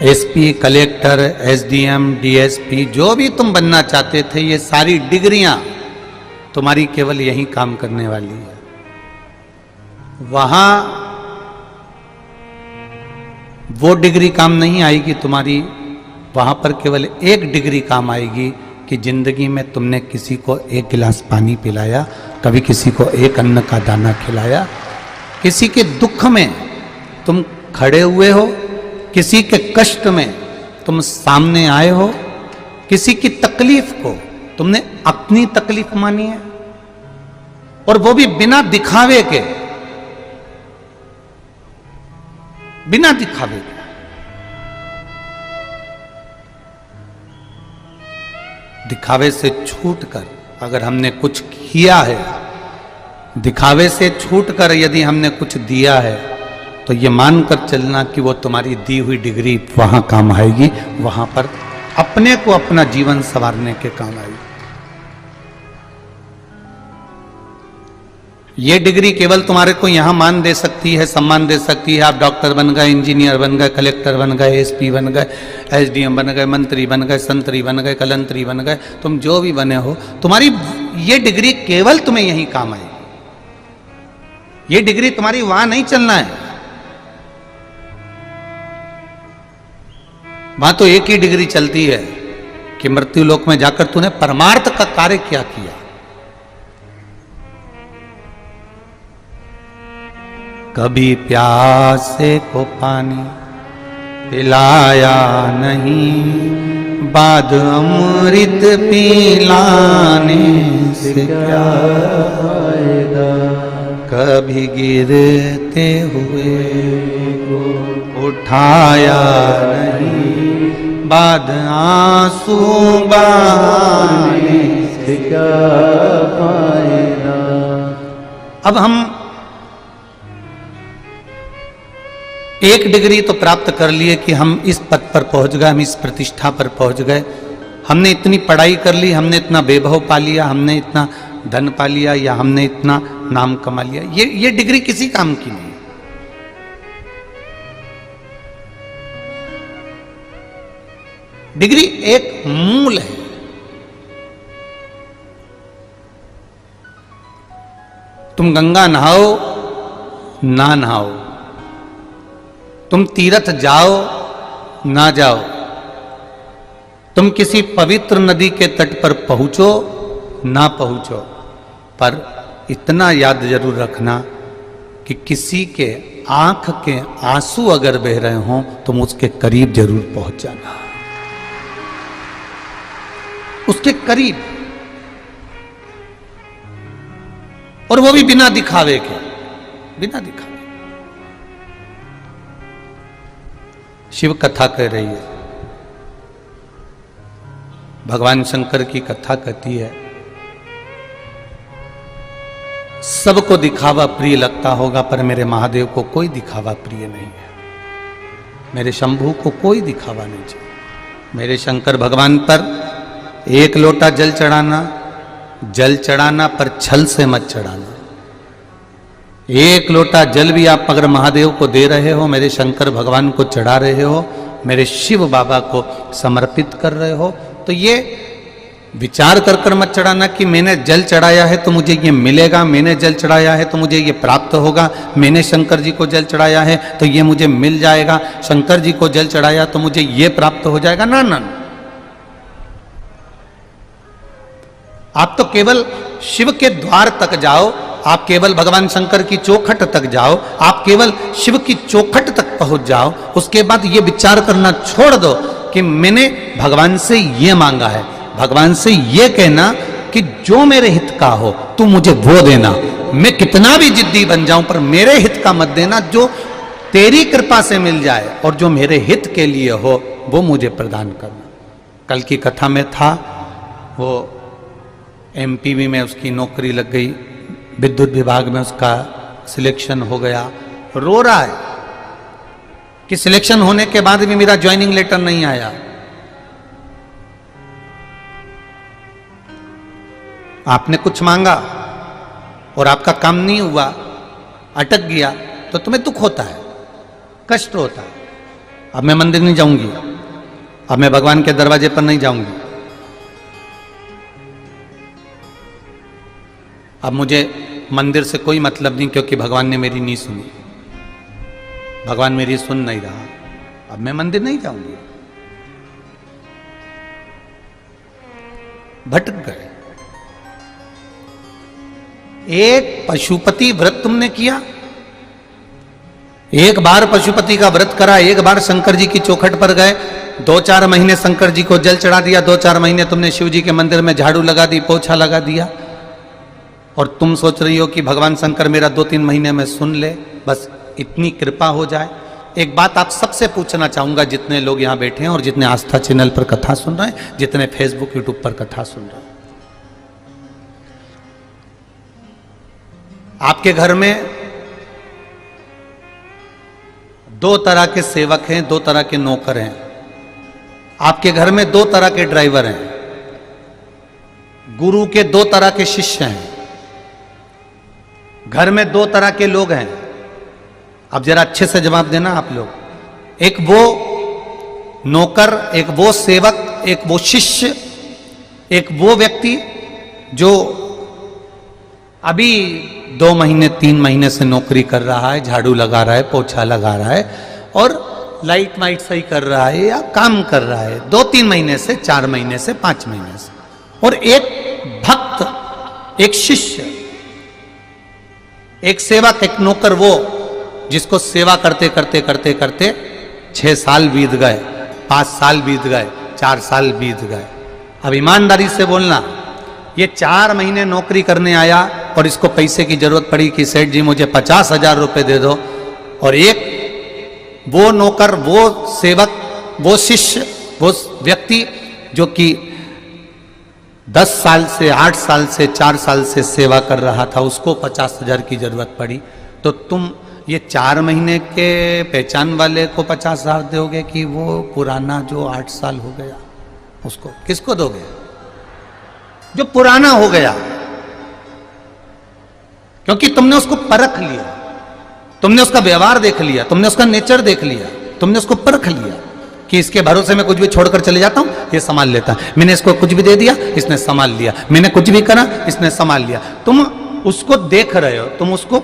एसपी, कलेक्टर, एसडीएम, डीएसपी जो भी तुम बनना चाहते थे, ये सारी डिग्रियां तुम्हारी केवल यही काम करने वाली है। वहां वो डिग्री काम नहीं आएगी तुम्हारी, वहां पर केवल एक डिग्री काम आएगी कि जिंदगी में तुमने किसी को एक गिलास पानी पिलाया, कभी किसी को एक अन्न का दाना खिलाया, किसी के दुख में तुम खड़े हुए हो, किसी के कष्ट में तुम सामने आए हो, किसी की तकलीफ को तुमने अपनी तकलीफ मानी है, और वो भी बिना दिखावे के, बिना दिखावे के। दिखावे से छूटकर अगर हमने कुछ किया है दिखावे से छूटकर यदि हमने कुछ दिया है तो ये मानकर चलना कि वो तुम्हारी दी हुई डिग्री वहां काम आएगी, वहां पर अपने को अपना जीवन संवारने के काम आएगी। ये डिग्री केवल तुम्हारे को यहां मान दे सकती है, सम्मान दे सकती है। आप डॉक्टर बन गए, इंजीनियर बन गए, कलेक्टर बन गए, एसपी बन गए, एसडीएम बन गए, मंत्री बन गए, संतरी बन गए, कलंतरी बन गए, तुम जो भी बने हो, तुम्हारी ये डिग्री केवल तुम्हें यहीं काम आएगी। ये डिग्री तुम्हारी वहां नहीं चलना है। वहां तो एक ही डिग्री चलती है कि मृत्यु लोक में जाकर तूने परमार्थ का कार्य क्या किया। कभी प्यासे को पानी पिलाया नहीं, बाद अमृत पिलाने से क्या फायदा। कभी गिरते हुए को उठाया नहीं, बाद आंसू बहाने से क्या फायदा। अब हम एक डिग्री तो प्राप्त कर लिए कि हम इस पद पर पहुंच गए, हम इस प्रतिष्ठा पर पहुंच गए, हमने इतनी पढ़ाई कर ली, हमने इतना वैभव पा लिया, हमने इतना धन पा लिया, या हमने इतना नाम कमा लिया। ये डिग्री किसी काम की नहीं। डिग्री एक मूल है। तुम गंगा नहाओ ना नहाओ, तुम तीर्थ जाओ ना जाओ, तुम किसी पवित्र नदी के तट पर पहुंचो ना पहुंचो, पर इतना याद जरूर रखना कि किसी के आंख के आंसू अगर बह रहे हों तुम उसके करीब जरूर पहुंच जाना, उसके करीब, और वो भी बिना दिखावे के, बिना दिखावे। शिव कथा कह रही है, भगवान शंकर की कथा कहती है, सबको दिखावा प्रिय लगता होगा पर मेरे महादेव को कोई दिखावा प्रिय नहीं है। मेरे शंभू को कोई दिखावा नहीं चाहिए। मेरे शंकर भगवान पर एक लोटा जल चढ़ाना पर छल से मत चढ़ाना। एक लोटा जल भी आप अगर महादेव को दे रहे हो, मेरे शंकर भगवान को चढ़ा रहे हो, मेरे शिव बाबा को समर्पित कर रहे हो, तो ये विचार कर कर मत चढ़ाना कि मैंने जल चढ़ाया है तो मुझे ये मिलेगा, मैंने जल चढ़ाया है तो मुझे ये प्राप्त होगा, मैंने शंकर जी को जल चढ़ाया है तो ये मुझे मिल जाएगा, शंकर जी को जल चढ़ाया तो मुझे ये प्राप्त हो जाएगा। ना ना, आप तो केवल शिव के द्वार तक जाओ, आप केवल भगवान शंकर की चौखट तक जाओ, आप केवल शिव की चौखट तक पहुंच जाओ। उसके बाद ये विचार करना छोड़ दो कि मैंने भगवान से ये मांगा है। भगवान से ये कहना कि जो मेरे हित का हो तू मुझे वो देना। मैं कितना भी जिद्दी बन जाऊं पर मेरे हित का मत देना, जो तेरी कृपा से मिल जाए और जो मेरे हित के लिए हो वो मुझे प्रदान करना। कल की कथा में था, वो एमपीवी में उसकी नौकरी लग गई, विद्युत विभाग में उसका सिलेक्शन हो गया, रो रहा है कि सिलेक्शन होने के बाद भी मेरा ज्वाइनिंग लेटर नहीं आया। आपने कुछ मांगा और आपका काम नहीं हुआ, अटक गया, तो तुम्हें दुख होता है, कष्ट होता है। अब मैं मंदिर नहीं जाऊंगी, अब मैं भगवान के दरवाजे पर नहीं जाऊंगी, अब मुझे मंदिर से कोई मतलब नहीं क्योंकि भगवान ने मेरी नहीं सुनी, भगवान मेरी सुन नहीं रहा, अब मैं मंदिर नहीं जाऊंगी। भटक गए। एक पशुपति व्रत तुमने किया, एक बार पशुपति का व्रत करा, एक बार शंकर जी की चौखट पर गए, 2-4 महीने शंकर जी को जल चढ़ा दिया, 2-4 महीने तुमने शिव जी के मंदिर में झाड़ू लगा दी, पोछा लगा दिया, और तुम सोच रही हो कि भगवान शंकर मेरा 2-3 महीने में सुन ले, बस इतनी कृपा हो जाए। एक बात आप सबसे पूछना चाहूंगा, जितने लोग यहां बैठे हैं और जितने आस्था चैनल पर कथा सुन रहे हैं, जितने फेसबुक यूट्यूब पर कथा सुन रहे हैं, आपके घर में दो तरह के सेवक हैं, दो तरह के नौकर हैं। आपके घर में दो तरह के ड्राइवर हैं। गुरु के दो तरह के शिष्य हैं। घर में दो तरह के लोग हैं। अब जरा अच्छे से जवाब देना आप लोग। एक वो नौकर, एक वो सेवक, एक वो शिष्य, एक वो व्यक्ति जो अभी 2 महीने 3 महीने से नौकरी कर रहा है, झाड़ू लगा रहा है, पोछा लगा रहा है और लाइट वाइट सही कर रहा है या काम कर रहा है 2-3 महीने से, 4 महीने से, 5 महीने से। और एक भक्त, एक शिष्य, एक सेवक, एक नौकर, वो जिसको सेवा करते करते करते करते 6 साल बीत गए, 5 साल बीत गए, 4 साल बीत गए। अब ईमानदारी से बोलना, ये 4 महीने नौकरी करने आया और इसको पैसे की जरूरत पड़ी कि सेठ जी मुझे 50,000 रुपए दे दो, और एक वो नौकर, वो सेवक, वो शिष्य, वो व्यक्ति जो कि 10 साल से, 8 साल से, 4 साल से सेवा कर रहा था, उसको 50,000 की जरूरत पड़ी, तो तुम ये 4 महीने के पहचान वाले को 50,000 दोगे कि वो पुराना जो 8 साल हो गया उसको? किसको दोगे? जो पुराना हो गया, क्योंकि तुमने उसको परख लिया, तुमने उसका व्यवहार देख लिया, तुमने उसका नेचर देख लिया, तुमने उसको परख लिया कि इसके भरोसे में कुछ भी छोड़कर चले जाता हूं, ये संभाल लेता है। मैंने इसको कुछ भी दे दिया, इसने संभाल लिया। मैंने कुछ भी करा, इसने संभाल लिया। तुम उसको देख रहे हो, तुम उसको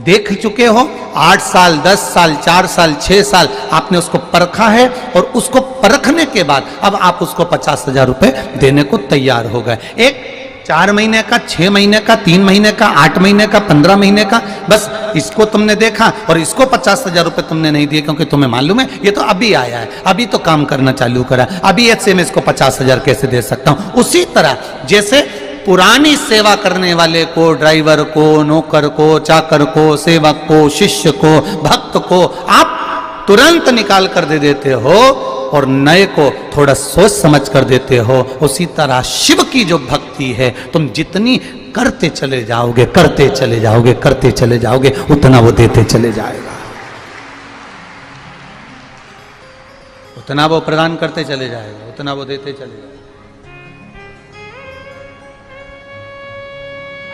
देख चुके हो। 8 साल, 10 साल, 4 साल, 6 साल आपने उसको परखा है, और उसको परखने के बाद अब आप उसको 50,000 रुपए देने को तैयार हो गए। एक 4 महीने का, 6 महीने का, 3 महीने का, 8 महीने का, 15 महीने का, बस इसको तुमने देखा और इसको 50,000 रुपए तुमने नहीं दिए, क्योंकि तुम्हें मालूम है ये तो अभी आया है, अभी तो काम करना चालू करा, अभी ऐसे में इसको 50,000 कैसे दे सकता हूं। उसी तरह जैसे पुरानी सेवा करने वाले को, ड्राइवर को, नौकर को, चाकर को, सेवक को, शिष्य को, भक्त को आप तुरंत निकाल कर दे देते हो और नए को थोड़ा सोच समझ कर देते हो, उसी तरह शिव की जो भक्ति है, तुम जितनी करते चले जाओगे, करते चले जाओगे, करते चले जाओगे, उतना वो देते चले जाएगा, उतना वो प्रदान करते चले जाएगा, उतना वो देते चले जाएगा।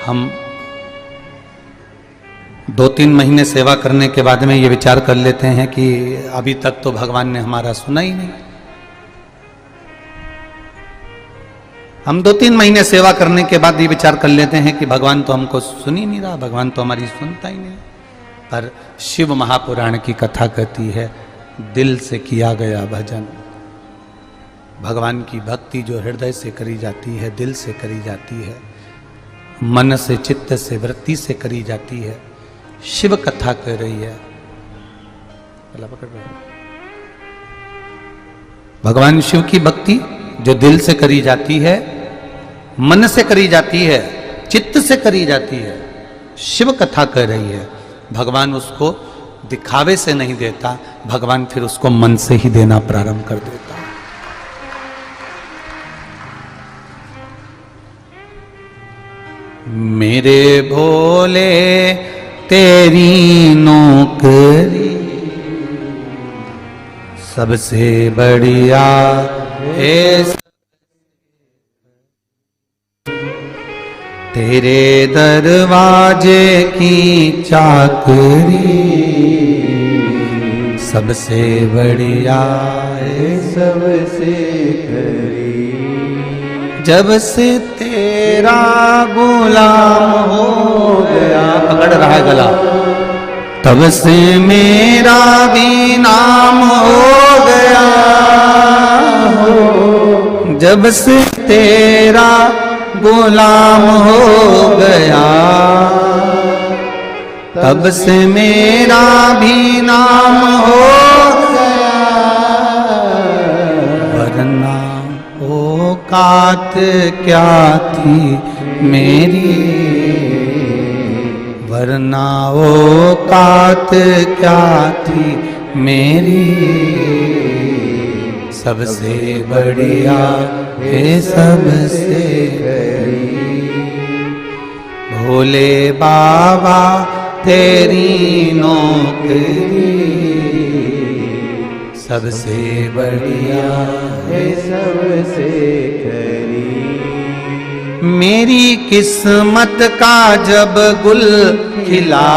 हम 2-3 महीने सेवा करने के बाद में ये विचार कर लेते हैं कि अभी तक तो भगवान ने हमारा सुना ही नहीं। हम 2-3 महीने सेवा करने के बाद ये विचार कर लेते हैं कि भगवान तो हमको सुन ही नहीं रहा, भगवान तो हमारी सुनता ही नहीं। पर शिव महापुराण की कथा कहती है, दिल से किया गया भजन, भगवान की भक्ति जो हृदय से करी जाती है, दिल से करी जाती है, मन से, चित्त से, वृत्ति से करी जाती है, शिव कथा कह रही है। भगवान शिव की भक्ति जो दिल से करी जाती है, मन से करी जाती है, चित्त से करी जाती है, शिव कथा कह रही है। भगवान उसको दिखावे से नहीं देता, भगवान फिर उसको मन से ही देना प्रारंभ कर देता। मेरे भोले तेरी नौकरी सबसे बढ़िया है, तेरे दरवाजे की चाकरी सबसे बढ़िया है, सबसे खरी। जब से तेरा गुलाम हो गया, पकड़ रहा है गला, तब से मेरा भी नाम हो गया हो। जब से तेरा गुलाम हो गया, तब से मेरा भी नाम हो गया। वरना औकात क्या थी मेरी, वरना औकात क्या थी मेरी, सबसे बढ़िया है सबसे भोले बाबा तेरी नौकरी सबसे बढ़िया है सबसे खरी। मेरी किस्मत का जब गुल खिला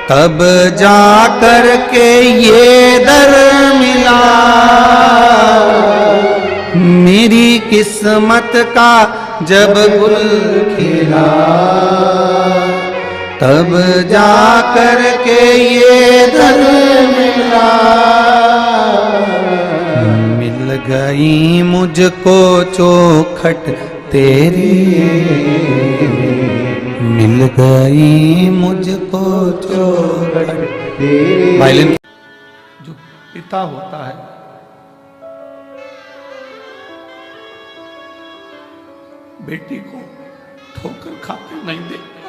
तब जा कर के ये दर मिला। मेरी किस्मत का जब गुल खिला तब जा कर के ये दर मिला। मिल गई मुझको चौखट तेरी, मिल गई मुझको चौखट तेरी। वायलिन जो पिता होता है बेटी को ठोकर खाते नहीं देखता।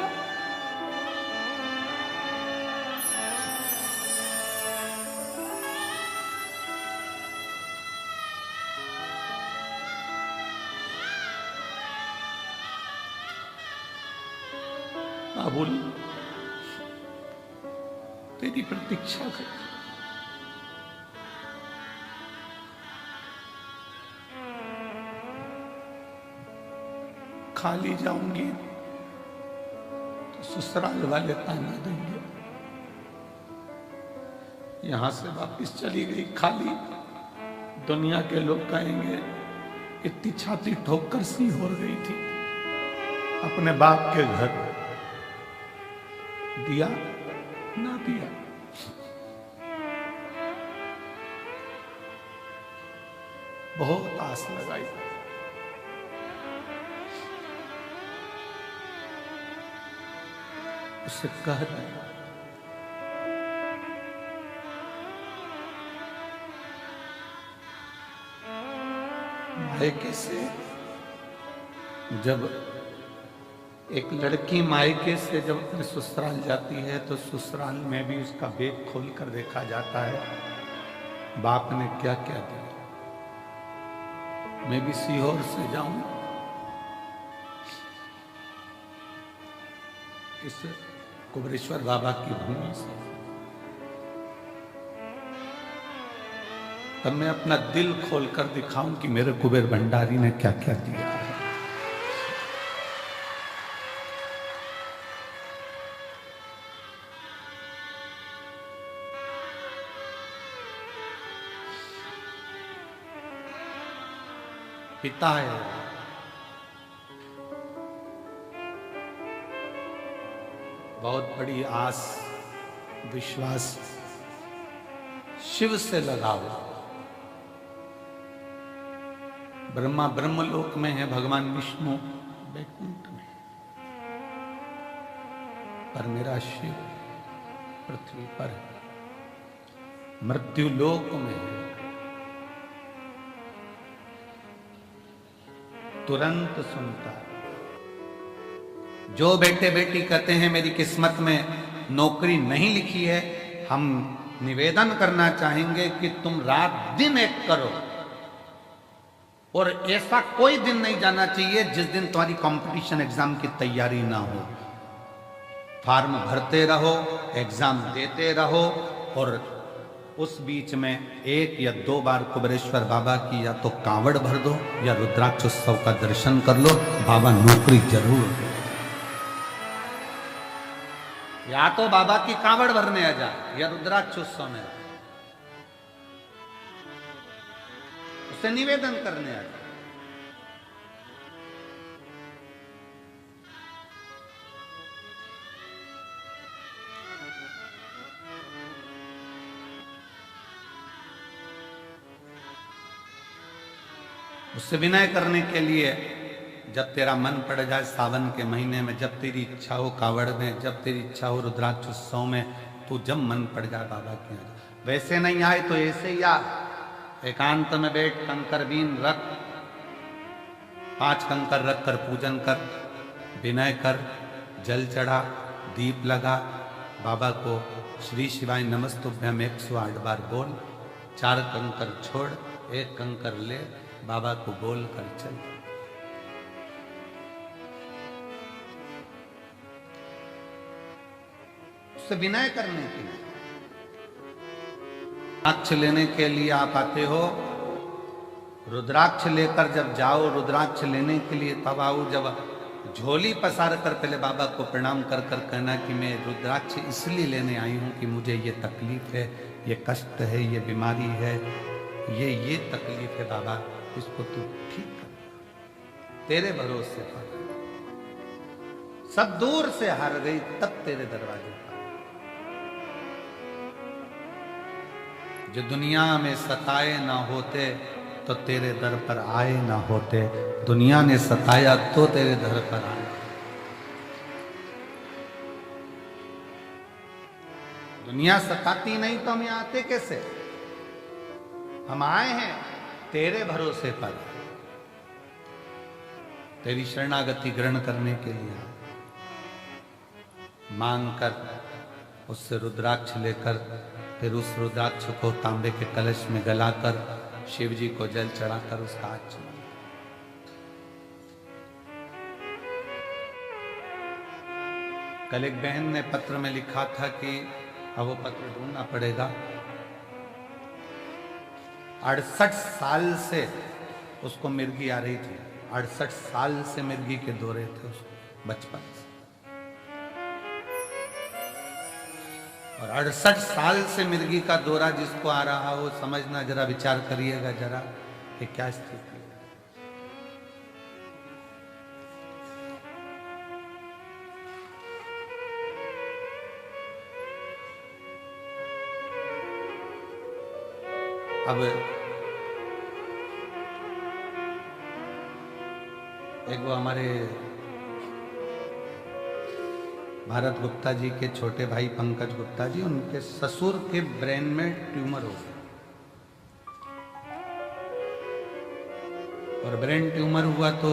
बाबुल तेरी प्रतीक्षा कर, खाली जाऊंगी तो ससुराल वाले ताना देंगे। यहां से वापिस चली गई खाली, दुनिया के लोग कहेंगे इतनी छाती ठोकर सी हो गई थी। अपने बाप के घर दिया ना दिया, बहुत आस लगाई। उससे कह रहे मायके से, जब एक लड़की मायके से जब अपने ससुराल जाती है तो ससुराल में भी उसका बैग खोल कर देखा जाता है बाप ने क्या क्या दिया। मैं भी सीहोर से जाऊं इस कुबरेश्वर बाबा की भूमि से, तब मैं अपना दिल खोलकर दिखाऊं कि मेरे कुबेर भंडारी ने क्या क्या दिया है। पिता है, बहुत बड़ी आस विश्वास शिव से लगाओ। ब्रह्मा ब्रह्मलोक में है, भगवान विष्णु वैकुंठ में, पर मेरा शिव पृथ्वी पर है, मृत्यु लोक में है। तुरंत सुनता। जो बेटे बेटी कहते हैं मेरी किस्मत में नौकरी नहीं लिखी है, हम निवेदन करना चाहेंगे कि तुम रात दिन एक करो, और ऐसा कोई दिन नहीं जाना चाहिए जिस दिन तुम्हारी कंपटीशन एग्जाम की तैयारी ना हो। फॉर्म भरते रहो, एग्जाम देते रहो, और उस बीच में 1 या 2 बार कुबरेश्वर बाबा की या तो कांवड़ भर दो या रुद्राक्ष उत्सव का दर्शन कर लो, बाबा नौकरी जरूर दे। या तो बाबा की कांवड़ भरने आ जा या रुद्राक्ष उत्सव में उससे निवेदन करने आ जा। उससे विनय करने के लिए जब तेरा मन पड़ जाए सावन के महीने में, जब तेरी इच्छा हो कावड़ में, जब तेरी इच्छा हो रुद्राक्ष उत्सव में, तू जब मन पड़ जाए बाबा की। वैसे नहीं आए तो ऐसे ही आ, एकांत में बैठ, कंकर बीन रख, 5 कंकर रख कर पूजन कर, विनय कर, जल चढ़ा, दीप लगा, बाबा को श्री शिवाय नमस्तुभ्यम 108 बार बोल, 4 कंकर छोड़, 1 कंकर ले, बाबा को बोल कर चल। मुझसे विनय करने के लिए। रुद्राक्ष लेने के लिए आप आते हो, रुद्राक्ष लेकर जब जाओ, रुद्राक्ष लेने के लिए तब आओ जब झोली पसार कर पहले बाबा को प्रणाम कर कर कहना कि मैं रुद्राक्ष इसलिए लेने आई हूं कि मुझे ये तकलीफ है, ये कष्ट है, ये बीमारी है, ये तकलीफ है बाबा, इसको तू ठीक कर, तेरे भरोसे पर। सब दूर से हार गई तब तेरे दरवाजे पर। जो दुनिया में सताए ना होते तो तेरे दर पर आए ना होते, दुनिया ने सताया तो तेरे दर पर आए। दुनिया सताती नहीं तो हम यहां आते कैसे? हम आए हैं तेरे भरोसे पर, तेरी शरणागति ग्रहण करने के लिए, मांग कर उससे रुद्राक्ष लेकर, फिर उस रुद्राक्ष को तांबे के कलश में गलाकर शिव जी को जल चढ़ाकर उसका हाथ चुमा। कल एक बहन ने पत्र में लिखा था कि अब वो पत्र ढूंढना पड़ेगा। 68 साल से उसको मिर्गी आ रही थी, 68 साल से मिर्गी के दौरे थे उसको बचपन से, और 68 साल से मिर्गी का दौरा जिसको आ रहा हो, समझना, जरा विचार करिएगा जरा कि क्या स्थिति है। अब एक वो हमारे भारत गुप्ता जी के छोटे भाई पंकज गुप्ता जी, उनके ससुर के ब्रेन में ट्यूमर हो गया, और ब्रेन ट्यूमर हुआ तो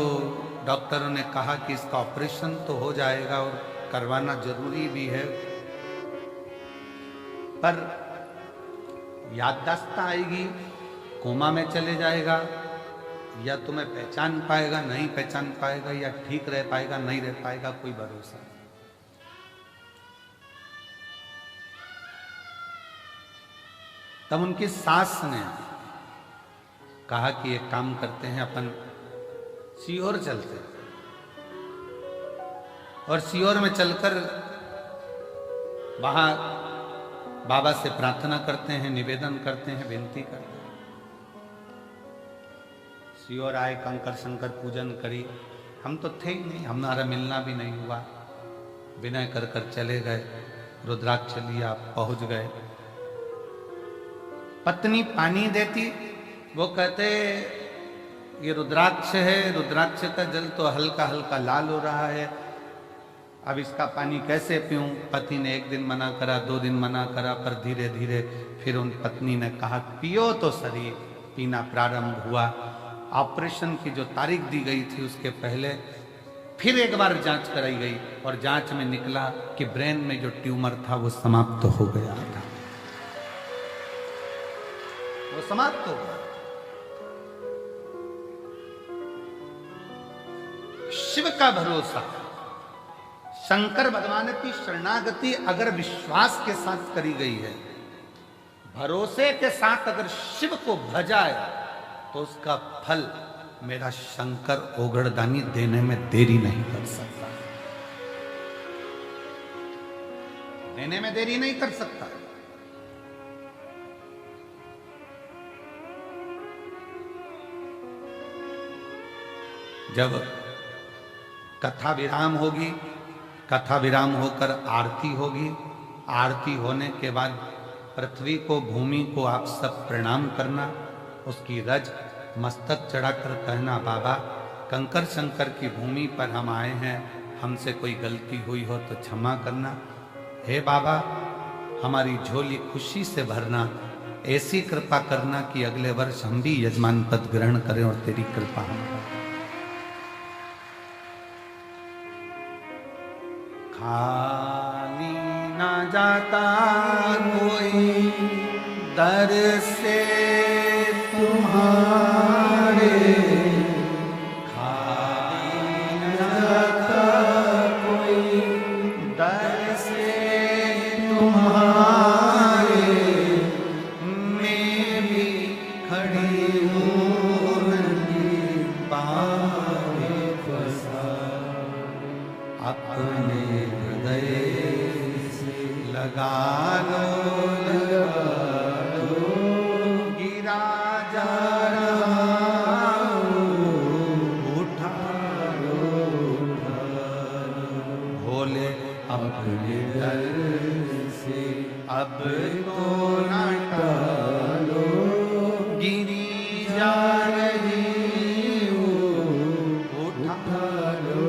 डॉक्टरों ने कहा कि इसका ऑपरेशन तो हो जाएगा और करवाना जरूरी भी है, पर याददाश्त आएगी, कोमा में चले जाएगा, या तुम्हें पहचान पाएगा, नहीं पहचान पाएगा, या ठीक रह पाएगा, नहीं रह पाएगा, कोई भरोसा नहीं। तब उनकी सास ने कहा कि एक काम करते हैं, अपन सीहोर चलते हैं, और सीहोर में चलकर वहां बाबा से प्रार्थना करते हैं, निवेदन करते हैं, विनती करते हैं। सीहोर आए, कंकर शंकर पूजन करी, हम तो थे ही नहीं, हमारा मिलना भी नहीं हुआ, विनय कर कर चले गए, रुद्राक्ष लिया, पहुंच गए। पत्नी पानी देती, वो कहते ये रुद्राक्ष है, रुद्राक्ष का जल तो हल्का हल्का लाल हो रहा है, अब इसका पानी कैसे पीऊं? पति ने एक दिन मना करा, 2 दिन मना करा, पर धीरे धीरे फिर उन पत्नी ने कहा पियो तो सही। पीना प्रारंभ हुआ। ऑपरेशन की जो तारीख दी गई थी उसके पहले फिर एक बार जांच कराई गई, और जांच में निकला कि ब्रेन में जो ट्यूमर था वो समाप्त हो गया था, वो समाप्त हो गया। शिव का भरोसा, शंकर भगवान की शरणागति अगर विश्वास के साथ करी गई है, भरोसे के साथ अगर शिव को भजाए, तो उसका फल मेरा शंकर ओगड़दानी देने में देरी नहीं कर सकता, देने में देरी नहीं कर सकता। जब कथा विराम होगी, कथा विराम होकर आरती होगी, आरती होने के बाद पृथ्वी को, भूमि को आप सब प्रणाम करना, उसकी रज मस्तक चढ़ाकर कहना बाबा कंकर शंकर की भूमि पर हम आए हैं, हमसे कोई गलती हुई हो तो क्षमा करना, हे बाबा हमारी झोली खुशी से भरना, ऐसी कृपा करना कि अगले वर्ष हम भी यजमान पद ग्रहण करें और तेरी कृपा हम करें। खाली ना जाता कोई दर से तुम्हारे, खाली ना जाता कोई दर से लगा लो गिरा जा रहा उठा भोले अपने दर से अब तो न टालो गिरी जा रही उठा लो।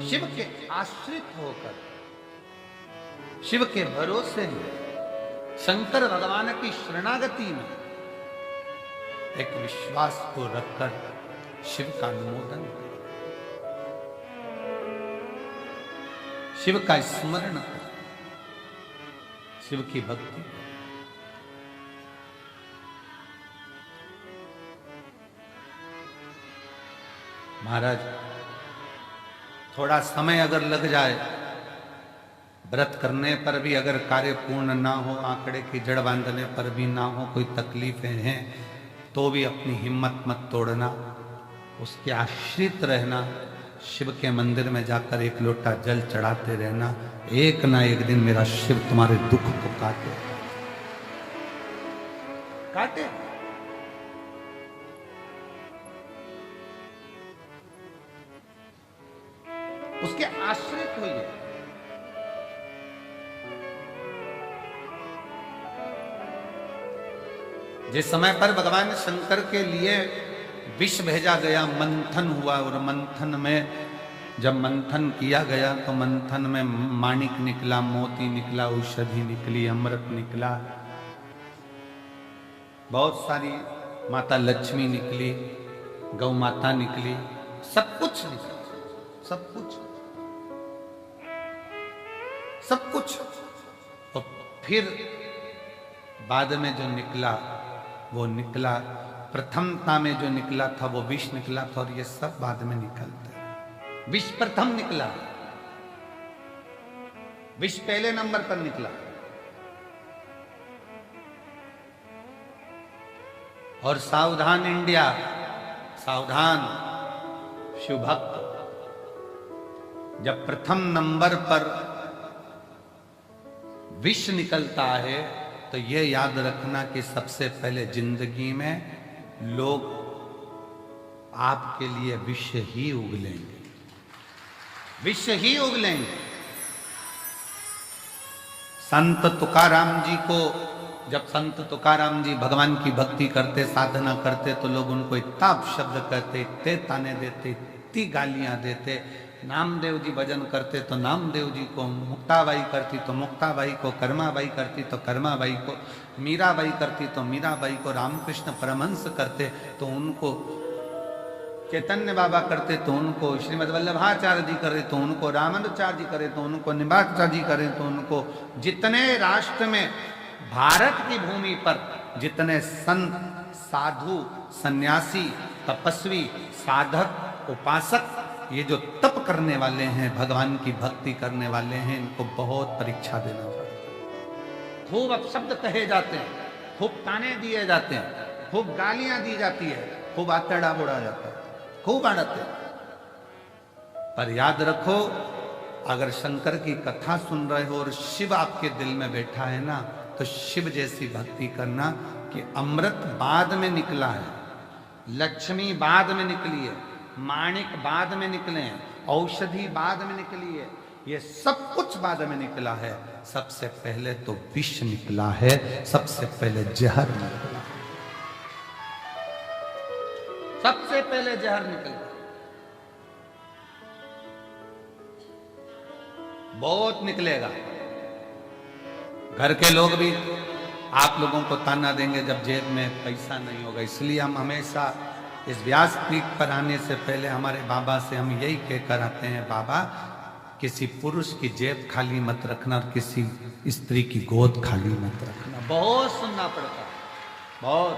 शिव के आश्रित होकर, शिव के भरोसे में, शंकर भगवान की शरणागति में एक विश्वास को रखकर शिव का अनुमोदन करें, शिव का स्मरण करें, शिव की भक्ति करें। महाराज, थोड़ा समय अगर लग जाए, व्रत करने पर भी अगर कार्य पूर्ण ना हो, आंकड़े की जड़ बांधने पर भी ना हो, कोई तकलीफें हैं, तो भी अपनी हिम्मत मत तोड़ना, उसके आश्रित रहना, शिव के मंदिर में जाकर एक लोटा जल चढ़ाते रहना। एक ना एक दिन मेरा शिव तुम्हारे दुख को काटे काटे। उसके आश्रित होइए। जिस समय पर भगवान शंकर के लिए विष भेजा गया, मंथन हुआ, और मंथन में जब मंथन किया गया तो मंथन में माणिक निकला, मोती निकला, औषधि निकली, अमृत निकला, बहुत सारी माता लक्ष्मी निकली, गौ माता निकली, सब कुछ निकला, सब कुछ सब कुछ। और फिर बाद में जो निकला वो निकला, प्रथमता में जो निकला था वो विष निकला था, और ये सब बाद में निकलते। विष प्रथम निकला, विष पहले नंबर पर निकला। और सावधान इंडिया, सावधान शिव भक्त, जब प्रथम नंबर पर विष निकलता है तो यह याद रखना कि सबसे पहले जिंदगी में लोग आपके लिए विष ही उगलेंगे, विष ही उगलेंगे। संत तुकाराम जी को, जब संत तुकाराम जी भगवान की भक्ति करते, साधना करते, तो लोग उनको इतना शब्द कहते, इतने ताने देते, इतनी गालियां देते। नामदेव जी भजन करते तो नामदेव जी को, मुक्ताबाई करती तो मुक्ताबाई को, कर्माबाई करती तो कर्माबाई को, मीराबाई करती तो मीराबाई को, रामकृष्ण परमहंस करते तो उनको, चैतन्य बाबा करते तो उनको, श्रीमद् वल्लभाचार्य जी करे तो उनको, रामानुजाचार्य जी करे तो उनको, निम्बाचार्य जी करे तो उनको। जितने राष्ट्र में, भारत की भूमि पर जितने संत, साधु, सन्यासी, तपस्वी, साधक, उपासक, ये जो तप करने वाले हैं, भगवान की भक्ति करने वाले हैं, इनको बहुत परीक्षा देना पड़ता है। खूब अपशब्द कहे जाते हैं, खूब ताने दिए जाते हैं, खूब गालियां दी जाती है, खूब आतड़ा बोड़ा जाता है, खूब आड़ते। पर याद रखो, अगर शंकर की कथा सुन रहे हो और शिव आपके दिल में बैठा है ना, तो शिव जैसी भक्ति करना कि अमृत बाद में निकला है, लक्ष्मी बाद में निकली है, माणिक बाद में निकले हैं, औषधि बाद में निकली है, ये सब कुछ बाद में निकला है। सबसे पहले तो विष निकला है, सबसे पहले जहर निकला, सबसे पहले जहर निकला। बहुत निकलेगा। घर के लोग भी आप लोगों को ताना देंगे जब जेब में पैसा नहीं होगा। इसलिए हम हमेशा इस व्यासपीठ पर आने से पहले हमारे बाबा से हम यही कहकर आते हैं, बाबा किसी पुरुष की जेब खाली मत रखना और किसी स्त्री की गोद खाली मत रखना। बहुत सुनना पड़ता है, बहुत।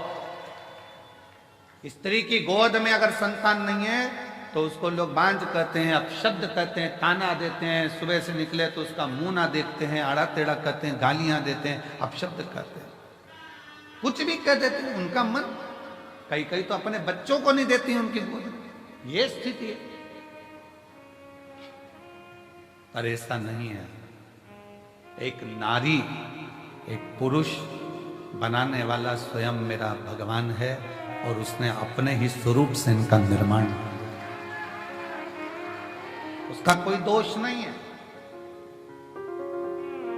स्त्री की गोद में अगर संतान नहीं है तो उसको लोग बांझ कहते हैं, अपशब्द कहते हैं, ताना देते हैं, सुबह से निकले तो उसका मुंह ना देखते हैं, आड़ा टेढ़ा कहते हैं, गालियां देते हैं, अपशब्द कहते हैं, कुछ भी कह देते हैं। उनका मन, कई कई तो अपने बच्चों को नहीं देती हैं उनकी गोद में। ये स्थिति है। पर ऐसा नहीं है। एक नारी, एक पुरुष बनाने वाला स्वयं मेरा भगवान है और उसने अपने ही स्वरूप से इनका निर्माण किया। उसका कोई दोष नहीं है,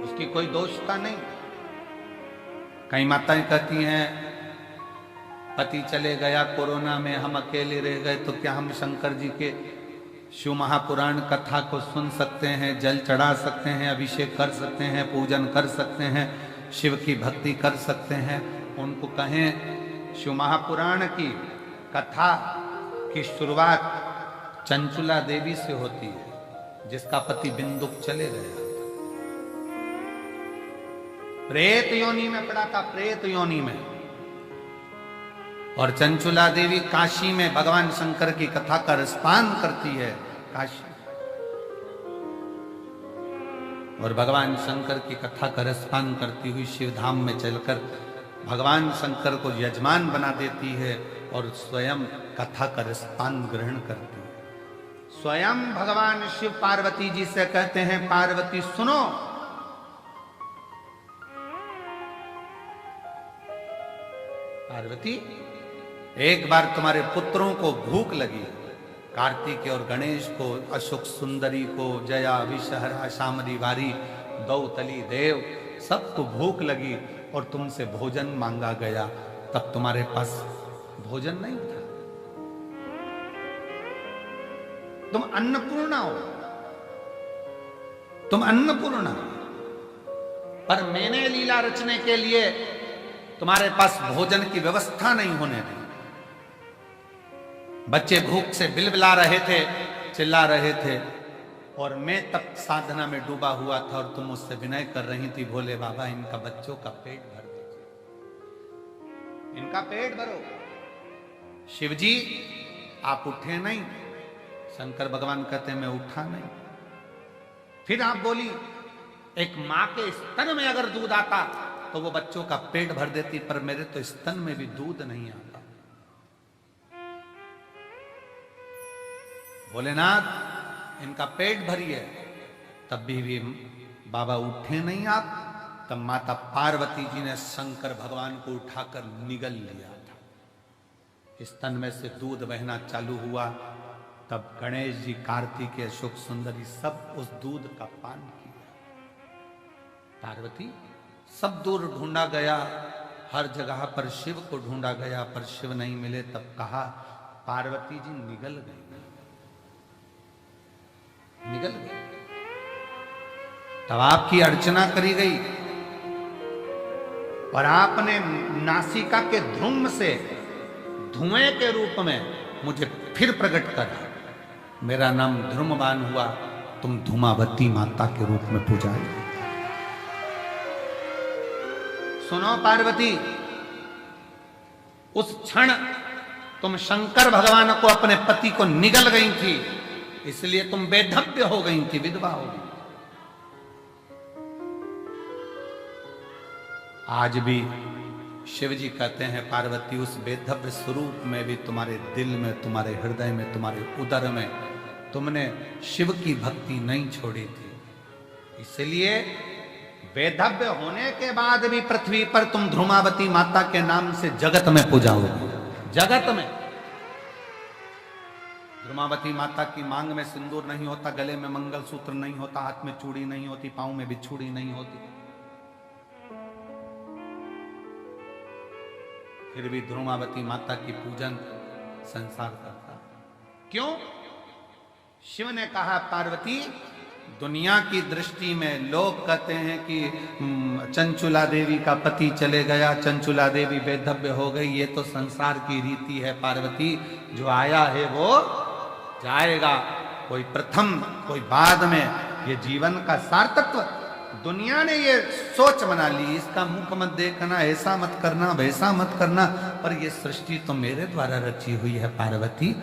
उसकी कोई दोषता नहीं। कई माताएं कहती हैं पति चले गया कोरोना में, हम अकेले रह गए, तो क्या हम शंकर जी के शिव महापुराण कथा को सुन सकते हैं, जल चढ़ा सकते हैं, अभिषेक कर सकते हैं, पूजन कर सकते हैं, शिव की भक्ति कर सकते हैं? उनको कहें शिव महापुराण की कथा की शुरुआत चंचुला देवी से होती है, जिसका पति बिंदुक चले गया, प्रेत योनि में पड़ा था, प्रेत योनि में। और चंचुला देवी काशी में भगवान शंकर की कथा का रसपान करती है, काशी। और भगवान शंकर की कथा का रसपान करती हुई शिवधाम में चलकर भगवान शंकर को यजमान बना देती है और स्वयं कथा का रसपान ग्रहण करती है। स्वयं भगवान शिव पार्वती जी से कहते हैं, पार्वती सुनो, पार्वती एक बार तुम्हारे पुत्रों को भूख लगी, कार्तिक और गणेश को, अशोक सुंदरी को, जया, विषहरा, शामरी वारी, दौतली देव, सबको भूख लगी और तुमसे भोजन मांगा गया, तब तुम्हारे पास भोजन नहीं था। तुम अन्नपूर्णा हो, तुम अन्नपूर्णा, पर मैंने लीला रचने के लिए तुम्हारे पास भोजन की व्यवस्था नहीं होने दी। बच्चे भूख से बिलबिला रहे थे, चिल्ला रहे थे, और मैं तब साधना में डूबा हुआ था और तुम मुझसे विनय कर रही थी, भोले बाबा इनका बच्चों का पेट भर दीजिए, इनका पेट भरो। शिवजी आप उठे नहीं, शंकर भगवान कहते मैं उठा नहीं। फिर आप बोली एक मां के स्तन में अगर दूध आता तो वो बच्चों का पेट भर देती, पर मेरे तो स्तन में भी दूध नहीं आता। भोलेनाथ इनका पेट भरिए, तब भी बाबा उठे नहीं आप। तब माता पार्वती जी ने शंकर भगवान को उठाकर निगल लिया था, स्तन में से दूध बहना चालू हुआ। तब गणेश जी, कार्तिक, अशोक सुंदरी सब उस दूध का पान किया। पार्वती सब दूर ढूंढा गया, हर जगह पर शिव को ढूंढा गया, पर शिव नहीं मिले। तब कहा पार्वती जी निगल गई, निगल गई। तब आपकी अर्चना करी गई और आपने नासिका के धूम से धुएं के रूप में मुझे फिर प्रकट करा। मेरा नाम ध्रुमवान हुआ, तुम धूमावती माता के रूप में पूजाई। सुनो पार्वती, उस क्षण तुम शंकर भगवान को, अपने पति को निगल गई थी, इसलिए तुम बेधव्य हो गई थी, विधवा हो गई। आज भी शिव जी कहते हैं पार्वती उस बेधव्य स्वरूप में भी तुम्हारे दिल में, तुम्हारे हृदय में, तुम्हारे उदर में तुमने शिव की भक्ति नहीं छोड़ी थी। इसलिए वेधव्य होने के बाद भी पृथ्वी पर तुम ध्रुमावती माता के नाम से जगत में पूजाओगे, जगत में। ध्रुमावती माता की मांग में सिंदूर नहीं होता, गले में मंगलसूत्र नहीं होता, हाथ में चूड़ी नहीं होती, पांव में बिछुड़ी नहीं होती, फिर भी ध्रुमावती माता की पूजन संसार करता। क्यों? शिव ने कहा पार्वती, दुनिया की दृष्टि में लोग कहते हैं कि चंचुला देवी का पति चले गया, चंचुला देवी बेधव्य हो गई, ये तो संसार की रीति है पार्वती, जो आया है वो जाएगा, कोई प्रथम कोई बाद में, ये जीवन का सार्थत्व। दुनिया ने ये सोच बना ली, इसका मुख मत देखना, ऐसा मत करना, वैसा मत करना, पर ये सृष्टि तो मेरे द्वारा रची हुई है पार्वती।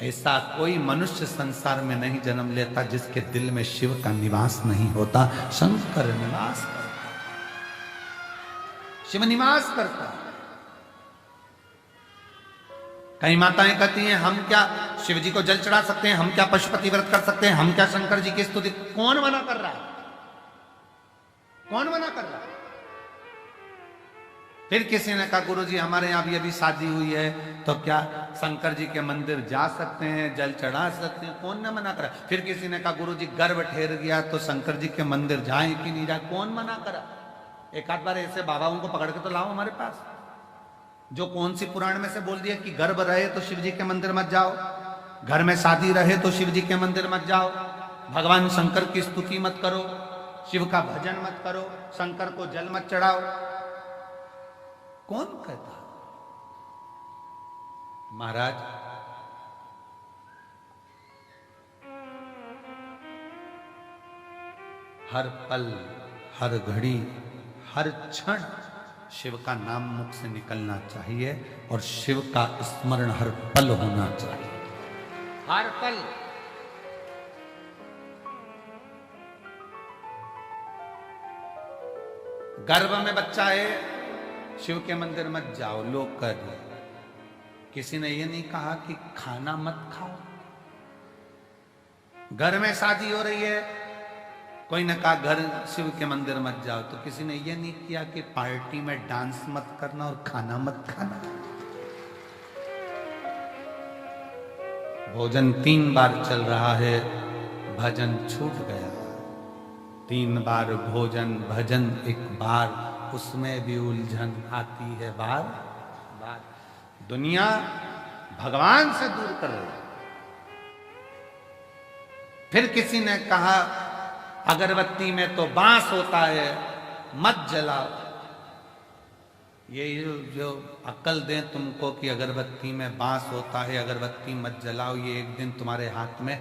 ऐसा कोई मनुष्य संसार में नहीं जन्म लेता जिसके दिल में शिव का निवास नहीं होता। शंकर निवास करता, शिव निवास करता। कई माताएं कहती हैं हम क्या शिव जी को जल चढ़ा सकते हैं, हम क्या पशुपति व्रत कर सकते हैं, हम क्या शंकर जी की स्तुति। कौन मना कर रहा है? कौन मना कर रहा है? फिर किसी ने कहा गुरुजी हमारे यहाँ भी अभी शादी हुई है, तो क्या शंकर जी के मंदिर जा सकते हैं, जल चढ़ा सकते हैं? कौन ने मना करा? फिर किसी ने कहा गुरुजी गर्भ ठहर गया तो शंकर जी के मंदिर जाए कि नहीं जाए? कौन मना करा? एक आध बार ऐसे बाबाओं को पकड़ के तो लाओ हमारे पास, जो कौन सी पुराण में से बोल दिया कि गर्भ रहे तो शिव जी के मंदिर मत जाओ, घर में शादी रहे तो शिव जी के मंदिर मत जाओ, भगवान शंकर की स्तुति मत करो, शिव का भजन मत करो, शंकर को जल मत चढ़ाओ। कौन कहता? महाराज हर पल, हर घड़ी, हर क्षण शिव का नाम मुख से निकलना चाहिए और शिव का स्मरण हर पल होना चाहिए। हर पल। गर्भ में बच्चा है, शिव के मंदिर मत जाओ, लोग कह रहे। किसी ने ये नहीं कहा कि खाना मत खाओ। घर में शादी हो रही है, कोई ने कहा घर शिव के मंदिर मत जाओ, तो किसी ने ये नहीं किया कि पार्टी में डांस मत करना और खाना मत खाना। भोजन 3 बार चल रहा है, भजन छूट गया। 3 बार भोजन भजन 1 बार, उसमें भी उलझन आती है बार बार। दुनिया भगवान से दूर कर रही है। फिर किसी ने कहा अगरबत्ती में तो बांस होता है, मत जलाओ। ये जो अक्ल दें तुमको कि अगरबत्ती में बांस होता है, अगरबत्ती मत जलाओ, ये एक दिन तुम्हारे हाथ में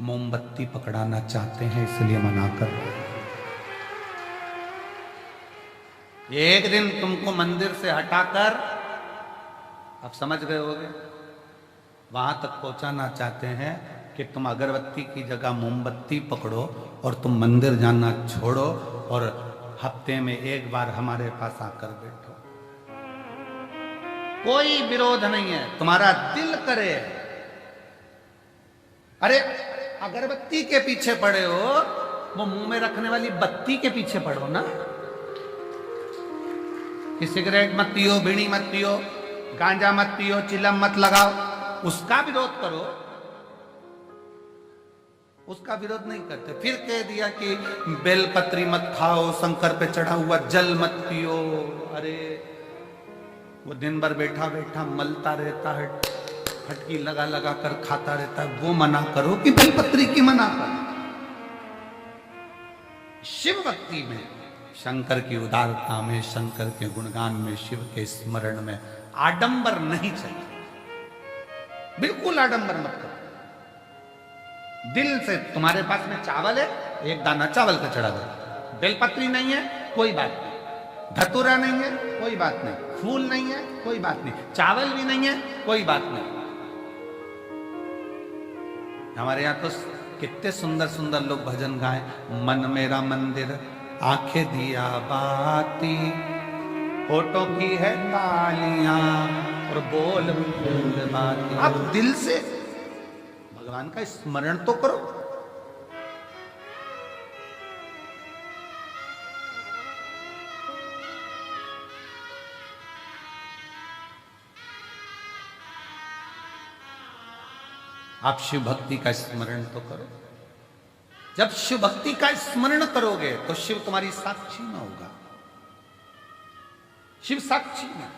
मोमबत्ती पकड़ाना चाहते हैं, इसलिए मना कर रहे हैं। ये एक दिन तुमको मंदिर से हटाकर, अब समझ गए होगे, वहां तक पहुंचाना चाहते हैं कि तुम अगरबत्ती की जगह मोमबत्ती पकड़ो और तुम मंदिर जाना छोड़ो और हफ्ते में 1 बार हमारे पास आकर बैठो। कोई विरोध नहीं है, तुम्हारा दिल करे। अरे अगरबत्ती के पीछे पड़े हो, वो मुंह में रखने वाली बत्ती के पीछे पड़ो ना। कि सिगरेट मत पियो, बीड़ी मत पियो, गांजा मत पियो, चिलम मत लगाओ, उसका विरोध करो। उसका विरोध नहीं करते। फिर कह दिया कि बेलपत्री मत खाओ, शंकर पे चढ़ा हुआ जल मत पियो। अरे वो दिन भर बैठा बैठा मलता रहता है, फटकी लगा लगा कर खाता रहता है, वो मना करो कि बेलपत्री की मना करो। शिव भक्ति में, शंकर की उदारता में, शंकर के गुणगान में, शिव के स्मरण में आडंबर नहीं चाहिए। बिल्कुल आडंबर मत करो। दिल से, तुम्हारे पास में चावल है, 1 दाना चावल का चढ़ा दो। बेलपत्री नहीं है, कोई बात नहीं। धतूरा नहीं है, कोई बात नहीं। फूल नहीं है, कोई बात नहीं। चावल भी नहीं है, कोई बात नहीं। हमारे यहाँ तो कितने सुंदर सुंदर लोग भजन गाए। मन मेरा मंदिर, आंखें दिया बाती, होठों की है तालियां और बोल बाती। आप दिल से भगवान का स्मरण तो करो। आप शिव भक्ति का स्मरण तो करो। जब शिव भक्ति का स्मरण करोगे तो शिव तुम्हारी साक्षी में होगा। शिव साक्षी में।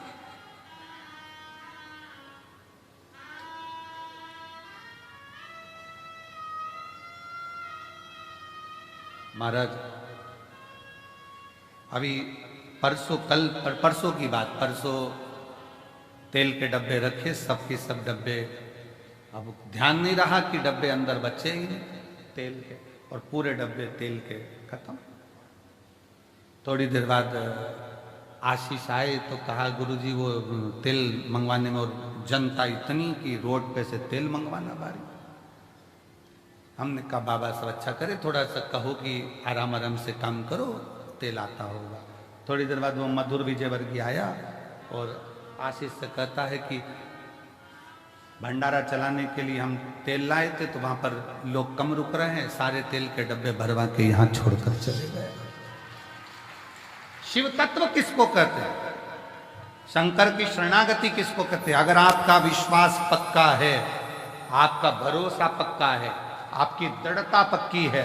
महाराज अभी परसों की बात, परसों तेल के डब्बे रखे, सबके सब डब्बे, अब ध्यान नहीं रहा कि डब्बे अंदर बचे ही नहीं तेल के, और पूरे डब्बे तेल के खत्म। थोड़ी देर बाद आशीष आए तो कहा गुरुजी वो तेल मंगवाने में और जनता इतनी कि रोड पे से तेल मंगवाना बारी। हमने कहा बाबा सब अच्छा करे, थोड़ा सा कहो कि आराम आराम से काम करो, तेल आता होगा। थोड़ी देर बाद वो मधुर विजयवर्गीय आया और आशीष से कहता है कि भंडारा चलाने के लिए हम तेल लाए थे, तो वहां पर लोग कम रुक रहे हैं, सारे तेल के डब्बे भरवा के यहाँ छोड़कर चले गए। शिव तत्व किसको कहते हैं? शंकर की शरणागति किसको कहते हैं? अगर आपका विश्वास पक्का है, आपका भरोसा पक्का है, आपकी दृढ़ता पक्की है,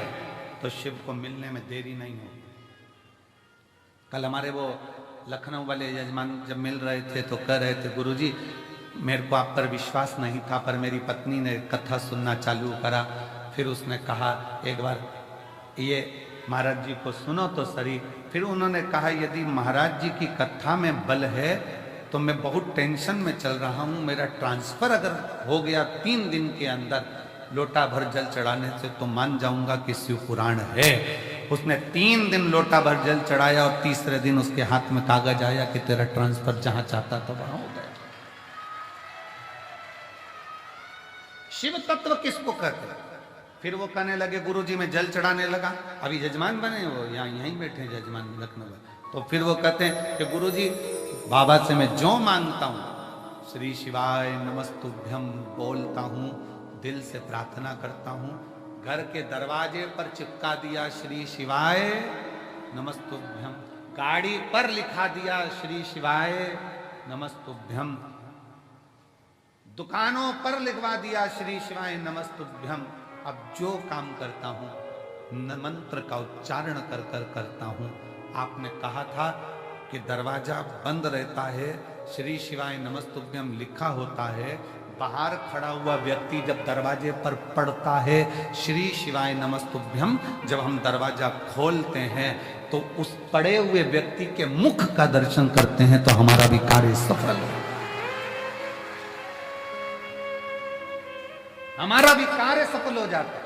तो शिव को मिलने में देरी नहीं होगी। कल हमारे वो लखनऊ वाले यजमान जब मिल रहे थे तो कह रहे थे, गुरुजी मेरे को आप पर विश्वास नहीं था, पर मेरी पत्नी ने कथा सुनना चालू करा। फिर उसने कहा एक बार ये महाराज जी को सुनो तो सही। फिर उन्होंने कहा यदि महाराज जी की कथा में बल है तो मैं बहुत टेंशन में चल रहा हूँ, मेरा ट्रांसफर अगर हो गया 3 दिन के अंदर लोटा भर जल चढ़ाने से तो मान जाऊंगा कि शिव पुराण है। उसने 3 दिन लोटा भर जल चढ़ाया और तीसरे दिन उसके हाथ में कागज आया कि तेरा ट्रांसफर जहां चाहता था वहां हो गया। शिव तत्व किसको कहते हैं? फिर वो कहने लगे, गुरुजी मैं जल चढ़ाने लगा। अभी जजमान बने, वो यहीं बैठे जजमान लखनऊ में। तो फिर वो कहते हैं कि गुरुजी बाबा से मैं जो मांगता हूं श्री शिवाय नमस्तुभ्यम बोलता हूं, दिल से प्रार्थना करता हूं। घर के दरवाजे पर चिपका दिया श्री शिवाय नमस्तुभ्यम, गाड़ी पर लिखा दिया श्री शिवाय नमस्तुभ्यम, दुकानों पर लिखवा दिया श्री शिवाय नमस्तुभ्यम। अब जो काम करता हूं मंत्र का उच्चारण कर कर करता हूं। आपने कहा था कि दरवाजा बंद रहता है, श्री शिवाय नमस्तुभ्यम लिखा होता है, बाहर खड़ा हुआ व्यक्ति जब दरवाजे पर पढ़ता है श्री शिवाय नमस्तुभ्यम, जब हम दरवाजा खोलते हैं तो उस पड़े हुए व्यक्ति के मुख का दर्शन करते हैं तो हमारा भी कार्य सफल हो, हमारा भी कार्य सफल हो जाता है।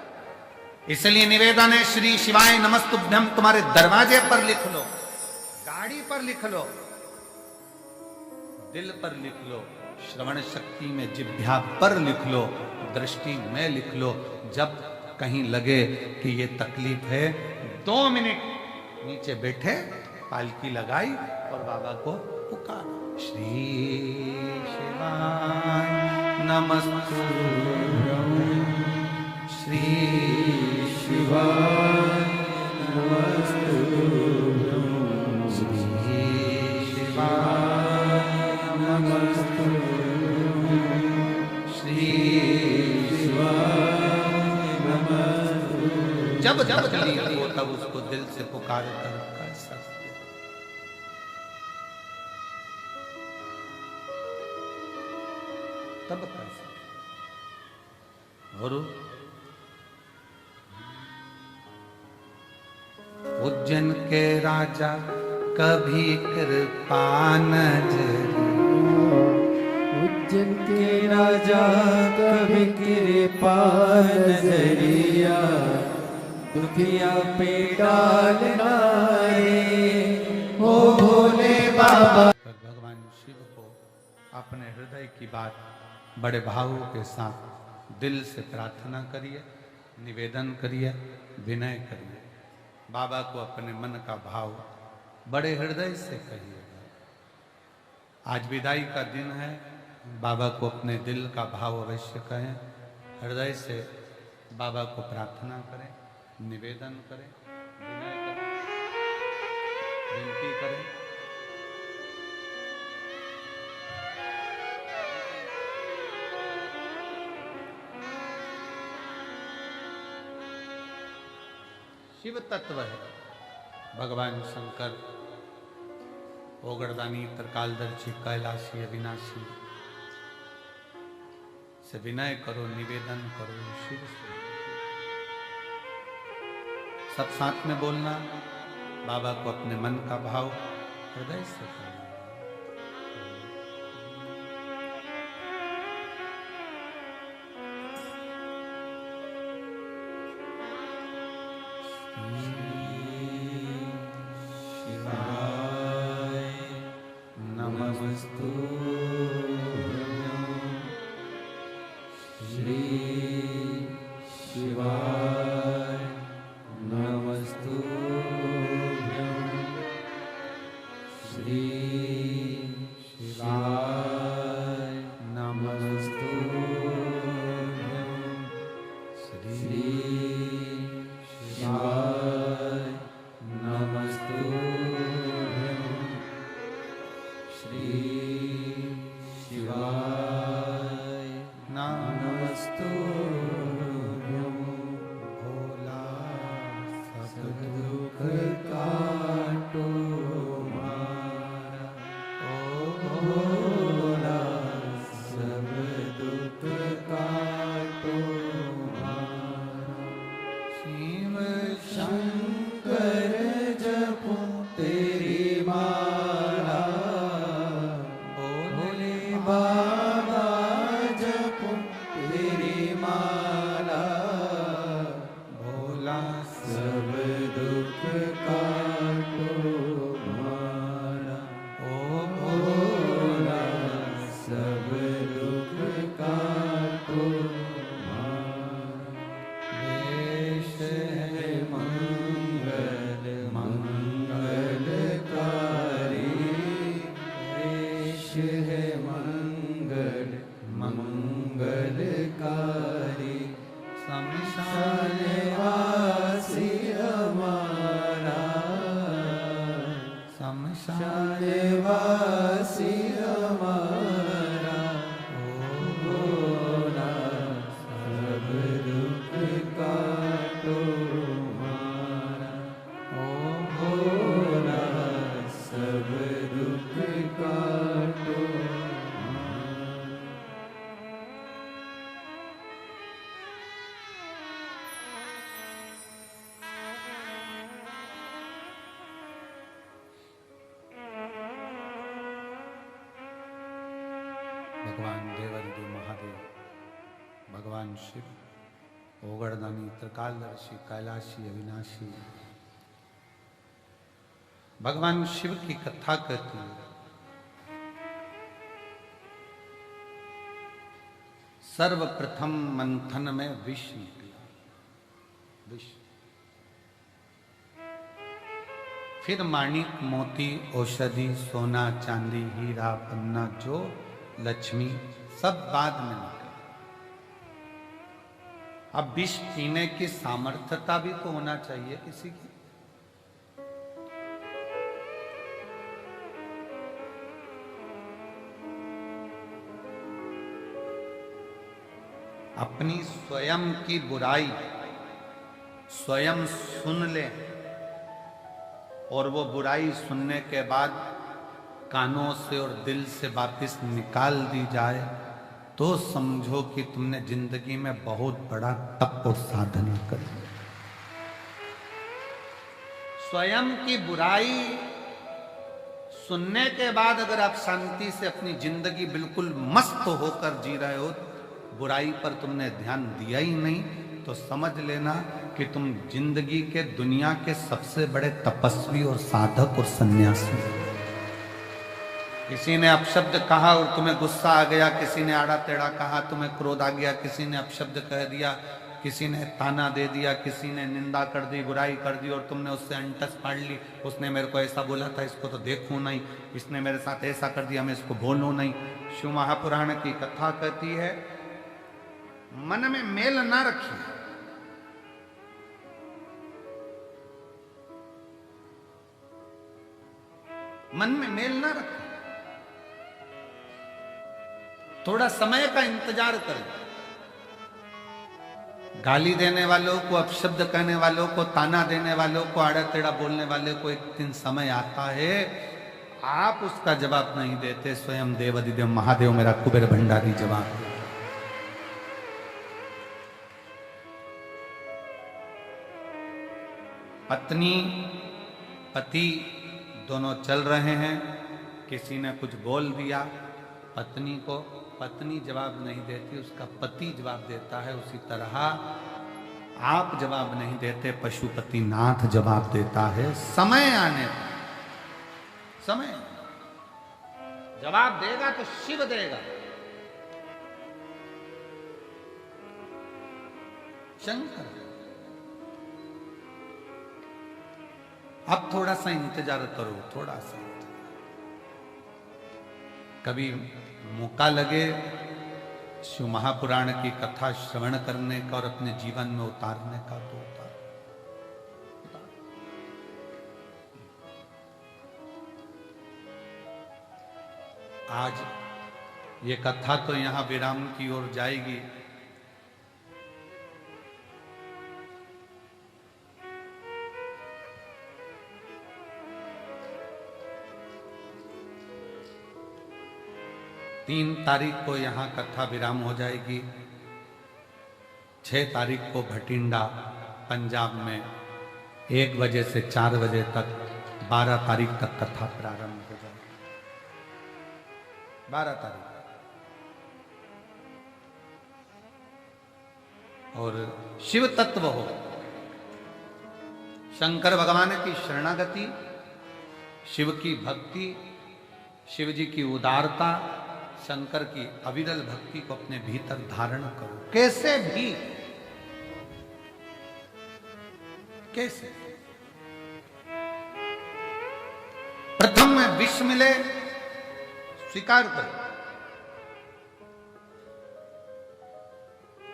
इसलिए निवेदन है श्री शिवाय नमस्तुभ्यम तुम्हारे दरवाजे पर लिख लो, गाड़ी पर लिख लो, दिल पर लिख लो, श्रवण शक्ति में जिह्वा पर लिख लो, दृष्टि में लिख लो। जब कहीं लगे कि ये तकलीफ है 2 मिनट नीचे बैठे, पालकी लगाई और बाबा को पुकारा, श्री शिवाय नमस्तुभ्यम, श्री शिवाय नमस्तुभ्यम, श्री शिवाय नमस्तुभ्यम, श्री शिवाय नमस्तुभ्यम। जब जब तकलीफ हो तब उसको दिल से पुकार कर सकते, तब कर सकते। और उज्जैन के राजा कभी कृपा नजरिया, उज्जैन के राजा कभी कृपा नजरिया, दुखिया पे डालना रे ओ भोले बाबा। भगवान शिव को अपने हृदय की बात बड़े भावों के साथ दिल से प्रार्थना करिए, निवेदन करिए, विनय करिए। बाबा को अपने मन का भाव बड़े हृदय से कहिएगा। आज विदाई का दिन है, बाबा को अपने दिल का भाव अवश्य कहें, हृदय से बाबा को प्रार्थना करें, निवेदन करें, विनय करें, विनती करें। शिव तत्व है भगवान शंकर, ओगरदानी, त्रिकालदर्शी, कैलाशी, अविनाशी से विनय करो, निवेदन करो शिव से। सब साथ में बोलना, बाबा को अपने मन का भाव हृदय से करना। श्री निवासी हमारा हो ना सब दुख काटो हमारा हो ना सब दुख काटो भगवान देवादिदेव महादेव, भगवान शिव, ओगड़दानी, त्रिकालदर्शी, कैलाशी, अविनाशी, भगवान शिव की कथा कहती है। सर्वप्रथम मंथन में विष निकला, विष। फिर माणिक, मोती, औषधि, सोना, चांदी, हीरा, पन्ना, जो लक्ष्मी, सब बाद में निकले। अब विष पीने की सामर्थ्यता भी तो होना चाहिए किसी की। अपनी स्वयं की बुराई स्वयं सुन ले और वो बुराई सुनने के बाद कानों से और दिल से वापस निकाल दी जाए तो समझो कि तुमने जिंदगी में बहुत बड़ा तप और साधना कर ली। स्वयं की बुराई सुनने के बाद अगर आप शांति से अपनी जिंदगी बिल्कुल मस्त होकर जी रहे हो, बुराई पर तुमने ध्यान दिया ही नहीं, तो समझ लेना कि तुम जिंदगी के दुनिया के सबसे बड़े तपस्वी और साधक और सन्यासी हो। किसी ने अपशब्द कहा और तुम्हें गुस्सा आ गया, किसी ने आड़ा टेढ़ा कहा, तुम्हें क्रोध आ गया, किसी ने अपशब्द कह दिया, किसी ने ताना दे दिया, किसी ने निंदा कर दी, बुराई कर दी और तुमने उससे अंटस पाड़ ली। उसने मेरे को ऐसा बोला था, इसको तो देखूं नहीं, इसने मेरे साथ ऐसा कर दिया, मैं इसको बोलूं नहीं। शिव महापुराण की कथा कहती है, मन में मेल ना रखिए। मन में मेल ना रखें, थोड़ा समय का इंतजार करें। गाली देने वालों को, अपशब्द कहने वालों को, ताना देने वालों को, आड़ा टेढ़ा बोलने वाले को एक दिन समय आता है, आप उसका जवाब नहीं देते, स्वयं देवादिदेव महादेव मेरा कुबेर भंडारी जवाब देते। पत्नी पति दोनों चल रहे हैं, किसी ने कुछ बोल दिया पत्नी को, पत्नी जवाब नहीं देती, उसका पति जवाब देता है। उसी तरह आप जवाब नहीं देते, पशुपति नाथ जवाब देता है। समय आने पर, समय जवाब देगा तो शिव देगा, शंकर। अब थोड़ा सा इंतजार करो, थोड़ा सा कभी मौका लगे शिव महापुराण की कथा श्रवण करने का और अपने जीवन में उतारने का, तो उतार। आज ये कथा तो यहां विराम की ओर जाएगी। तीन तारीख को यहाँ कथा विराम हो जाएगी। 6 तारीख को भटिंडा पंजाब में 1 बजे से 4 बजे तक, 12 तारीख तक कथा प्रारंभ हो जाएगी। 12 तारीख और शिव तत्व हो, शंकर भगवान की शरणागति, शिव की भक्ति, शिव जी की उदारता, शंकर की अविरल भक्ति को अपने भीतर धारण करो। कैसे भी, कैसे प्रथम में विष मिले, स्वीकार करो।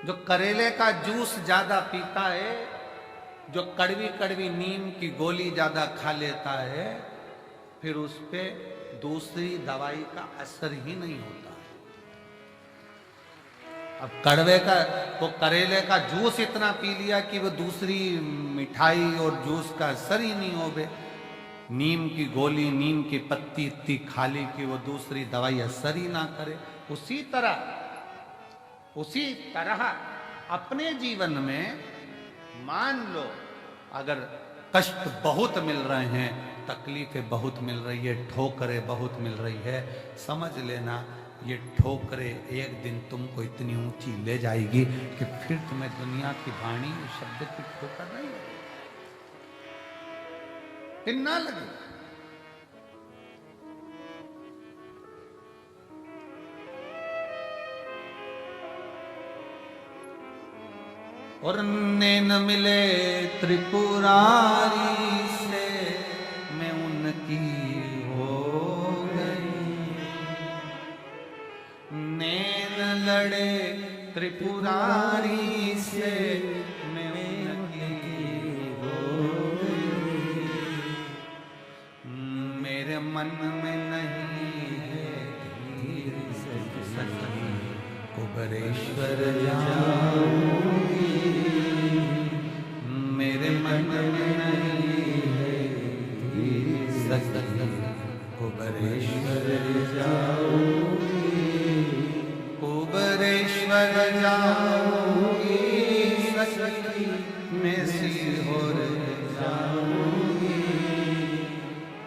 जो करेले का जूस ज्यादा पीता है, जो कड़वी कड़वी नीम की गोली ज्यादा खा लेता है, फिर उस पे दूसरी दवाई का असर ही नहीं होता। अब कड़वे का तो करेले का जूस इतना पी लिया कि वो दूसरी मिठाई और जूस का असर ही नहीं हो बे। नीम की गोली, नीम की पत्ती इतनी खा ली कि वो दूसरी दवाई असर ही ना करे। उसी तरह अपने जीवन में मान लो अगर कष्ट बहुत मिल रहे हैं, तकलीफें बहुत मिल रही है, ठोकरें बहुत मिल रही है, समझ लेना ये ठोकरें एक दिन तुमको इतनी ऊंची ले जाएगी कि फिर तुम्हें दुनिया की वाणी शब्द की ठोकर नहीं लगेगी, फिर ना लगे। और नैन मिले त्रिपुरारी से मैं उनकी हो गई, नैन लड़े त्रिपुरारी से मैं उनकी हो गई, मेरे मन में नहीं है धीर सखी कुबरेश्वर जाऊंगी, मेरे मन में नहीं है धीर सखी कुबरेश्वर जाऊंगी, कुबरेश्वर जाऊंगी सखी मैं सीहोर जाऊंगी,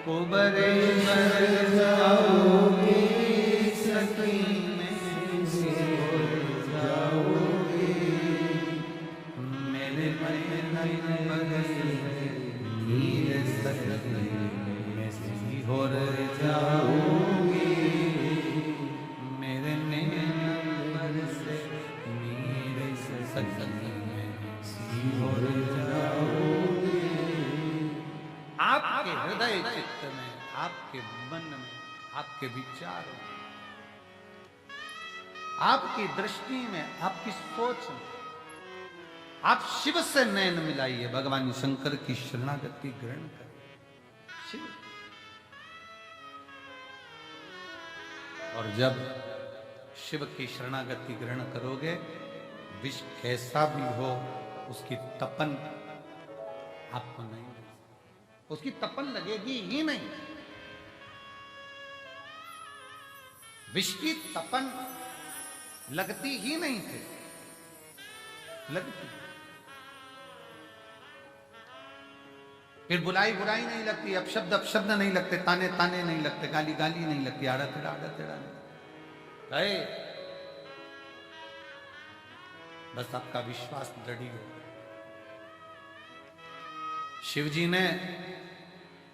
कुबरेश्वर जाऊंगी सखी मैं सीहोर जाऊंगी, मेरे मन नीर सखी मैं सीहोर जाऊंगी, मेरे नैन से नीर सखी मैं सीहोर जाऊंगी। आपके हृदय चित्त में, आपके मन में, आपके विचारों में, आपकी दृष्टि में, आपकी सोच में आप शिव से नयन मिलाइए, भगवान शंकर की शरणागति ग्रहण करें शिव। और जब शिव की शरणागति ग्रहण करोगे, विष कैसा भी हो उसकी तपन आपको नहीं, उसकी तपन लगेगी ही नहीं। विष की तपन लगती ही नहीं थी, लगती फिर बुलाई बुराई नहीं लगती, अपशब्द नहीं लगते, ताने ताने नहीं लगते, गाली गाली नहीं लगती, आड़ा टेढ़ा नहीं। बस आपका विश्वास दृढ़ हो। शिव जी ने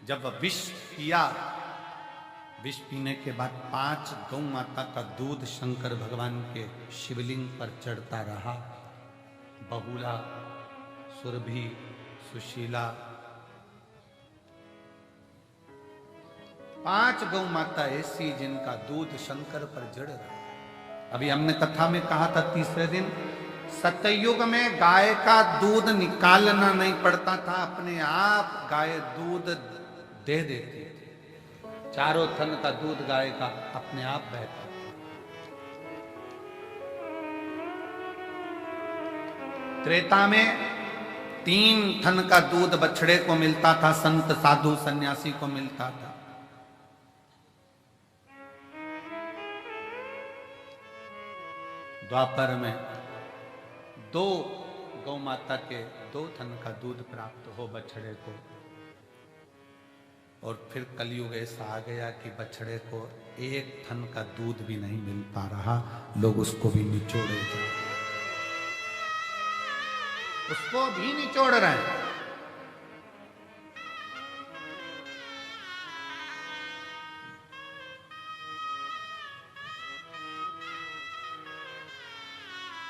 जब विष पिया, विष पीने के बाद 5 गौ माता का दूध शंकर भगवान के शिवलिंग पर चढ़ता रहा। बहुला, सुरभि, सुशीला, 5 गौ माता ऐसी जिनका दूध शंकर पर जड़ रहा। अभी हमने कथा में कहा था तीसरे दिन, सतयुग में गाय का दूध निकालना नहीं पड़ता था, अपने आप गाय दूध दे देती थी। चारों थन का दूध गाय का अपने आप बहता था। त्रेता में 3 थन का दूध बछड़े को मिलता था, संत साधु सन्यासी को मिलता था। द्वापर में 2 गौ माता के 2 थन का दूध प्राप्त हो बछड़े को। और फिर कलयुग ऐसा आ गया कि बछड़े को 1 थन का दूध भी नहीं मिल पा रहा, लोग उसको भी निचोड़े जा रहे, उसको भी निचोड़ रहे हैं।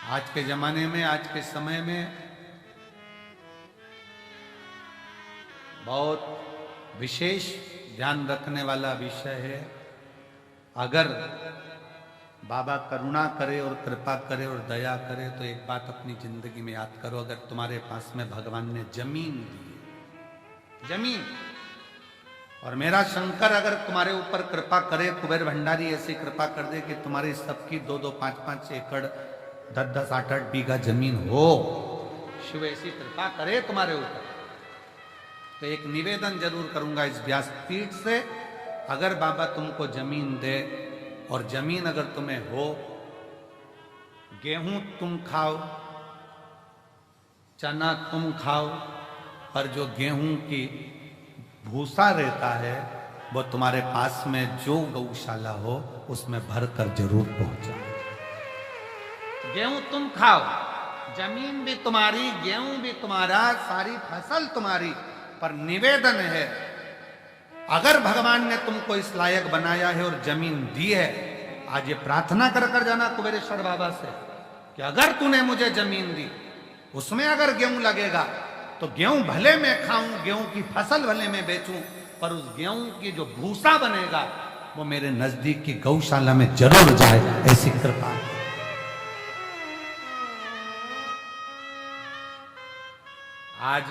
आज के जमाने में, आज के समय में बहुत विशेष ध्यान रखने वाला विषय है। अगर बाबा करुणा करे और कृपा करे और दया करे तो एक बात अपनी जिंदगी में याद करो, अगर तुम्हारे पास में भगवान ने जमीन दी, जमीन, और मेरा शंकर अगर तुम्हारे ऊपर कृपा करे, कुबेर भंडारी ऐसी कृपा कर दे कि तुम्हारी सबकी 2-2, 5-5 एकड़, 10-10, 8-8 बीघा जमीन हो, शिव ऐसी कृपा करे तुम्हारे ऊपर, तो एक निवेदन जरूर करूंगा इस व्यासपीठ से, अगर बाबा तुमको जमीन दे और जमीन अगर तुम्हें हो, गेहूं तुम खाओ, चना तुम खाओ, पर जो गेहूं की भूसा रहता है वो तुम्हारे पास में जो गौशाला हो उसमें भरकर जरूर पहुंचाओ। गेहूं तुम खाओ, जमीन भी तुम्हारी, गेहूं भी तुम्हारा, सारी फसल तुम्हारी, पर निवेदन है, अगर भगवान ने तुमको इस लायक बनाया है और जमीन दी है, आज ये प्रार्थना कर कर जाना कुबेरेश्वर बाबा से कि अगर तूने मुझे जमीन दी, उसमें अगर गेहूं लगेगा तो गेहूं भले मैं खाऊं, गेहूं की फसल भले मैं बेचूं, पर उस गेहूं की जो भूसा बनेगा वो मेरे नजदीक की गौशाला में जरूर जाए, ऐसी कृपा। आज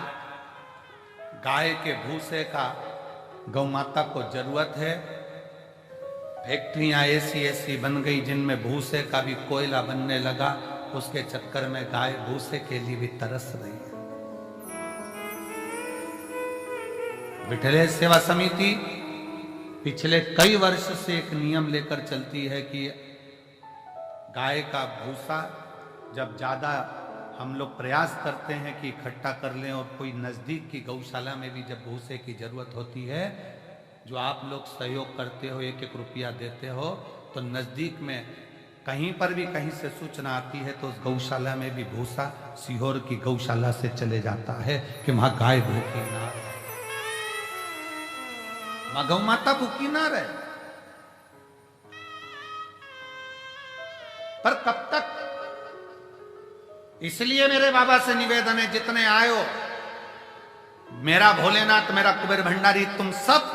गाय के भूसे का गौ माता को जरूरत है। फैक्ट्रियां ऐसी ऐसी बन गई जिनमें भूसे का भी कोयला बनने लगा, उसके चक्कर में गाय भूसे के लिए भी तरस रही है। विठले सेवा समिति पिछले कई वर्ष से एक नियम लेकर चलती है कि गाय का भूसा जब ज्यादा हम लोग प्रयास करते हैं कि इकट्ठा कर लें, और कोई नजदीक की गौशाला में भी जब भूसे की जरूरत होती है, जो आप लोग सहयोग करते हो, 1-1 रुपया देते हो, तो नजदीक में कहीं पर भी कहीं से सूचना आती है तो उस गौशाला में भी भूसा सीहोर की गौशाला से चले जाता है कि वहां गाय भूखी ना रहे, वहां गौ माता भूखी ना रहे। पर कब तक? इसलिए मेरे बाबा से निवेदन है, जितने आयो, मेरा भोलेनाथ, मेरा कुबेर भंडारी, तुम सब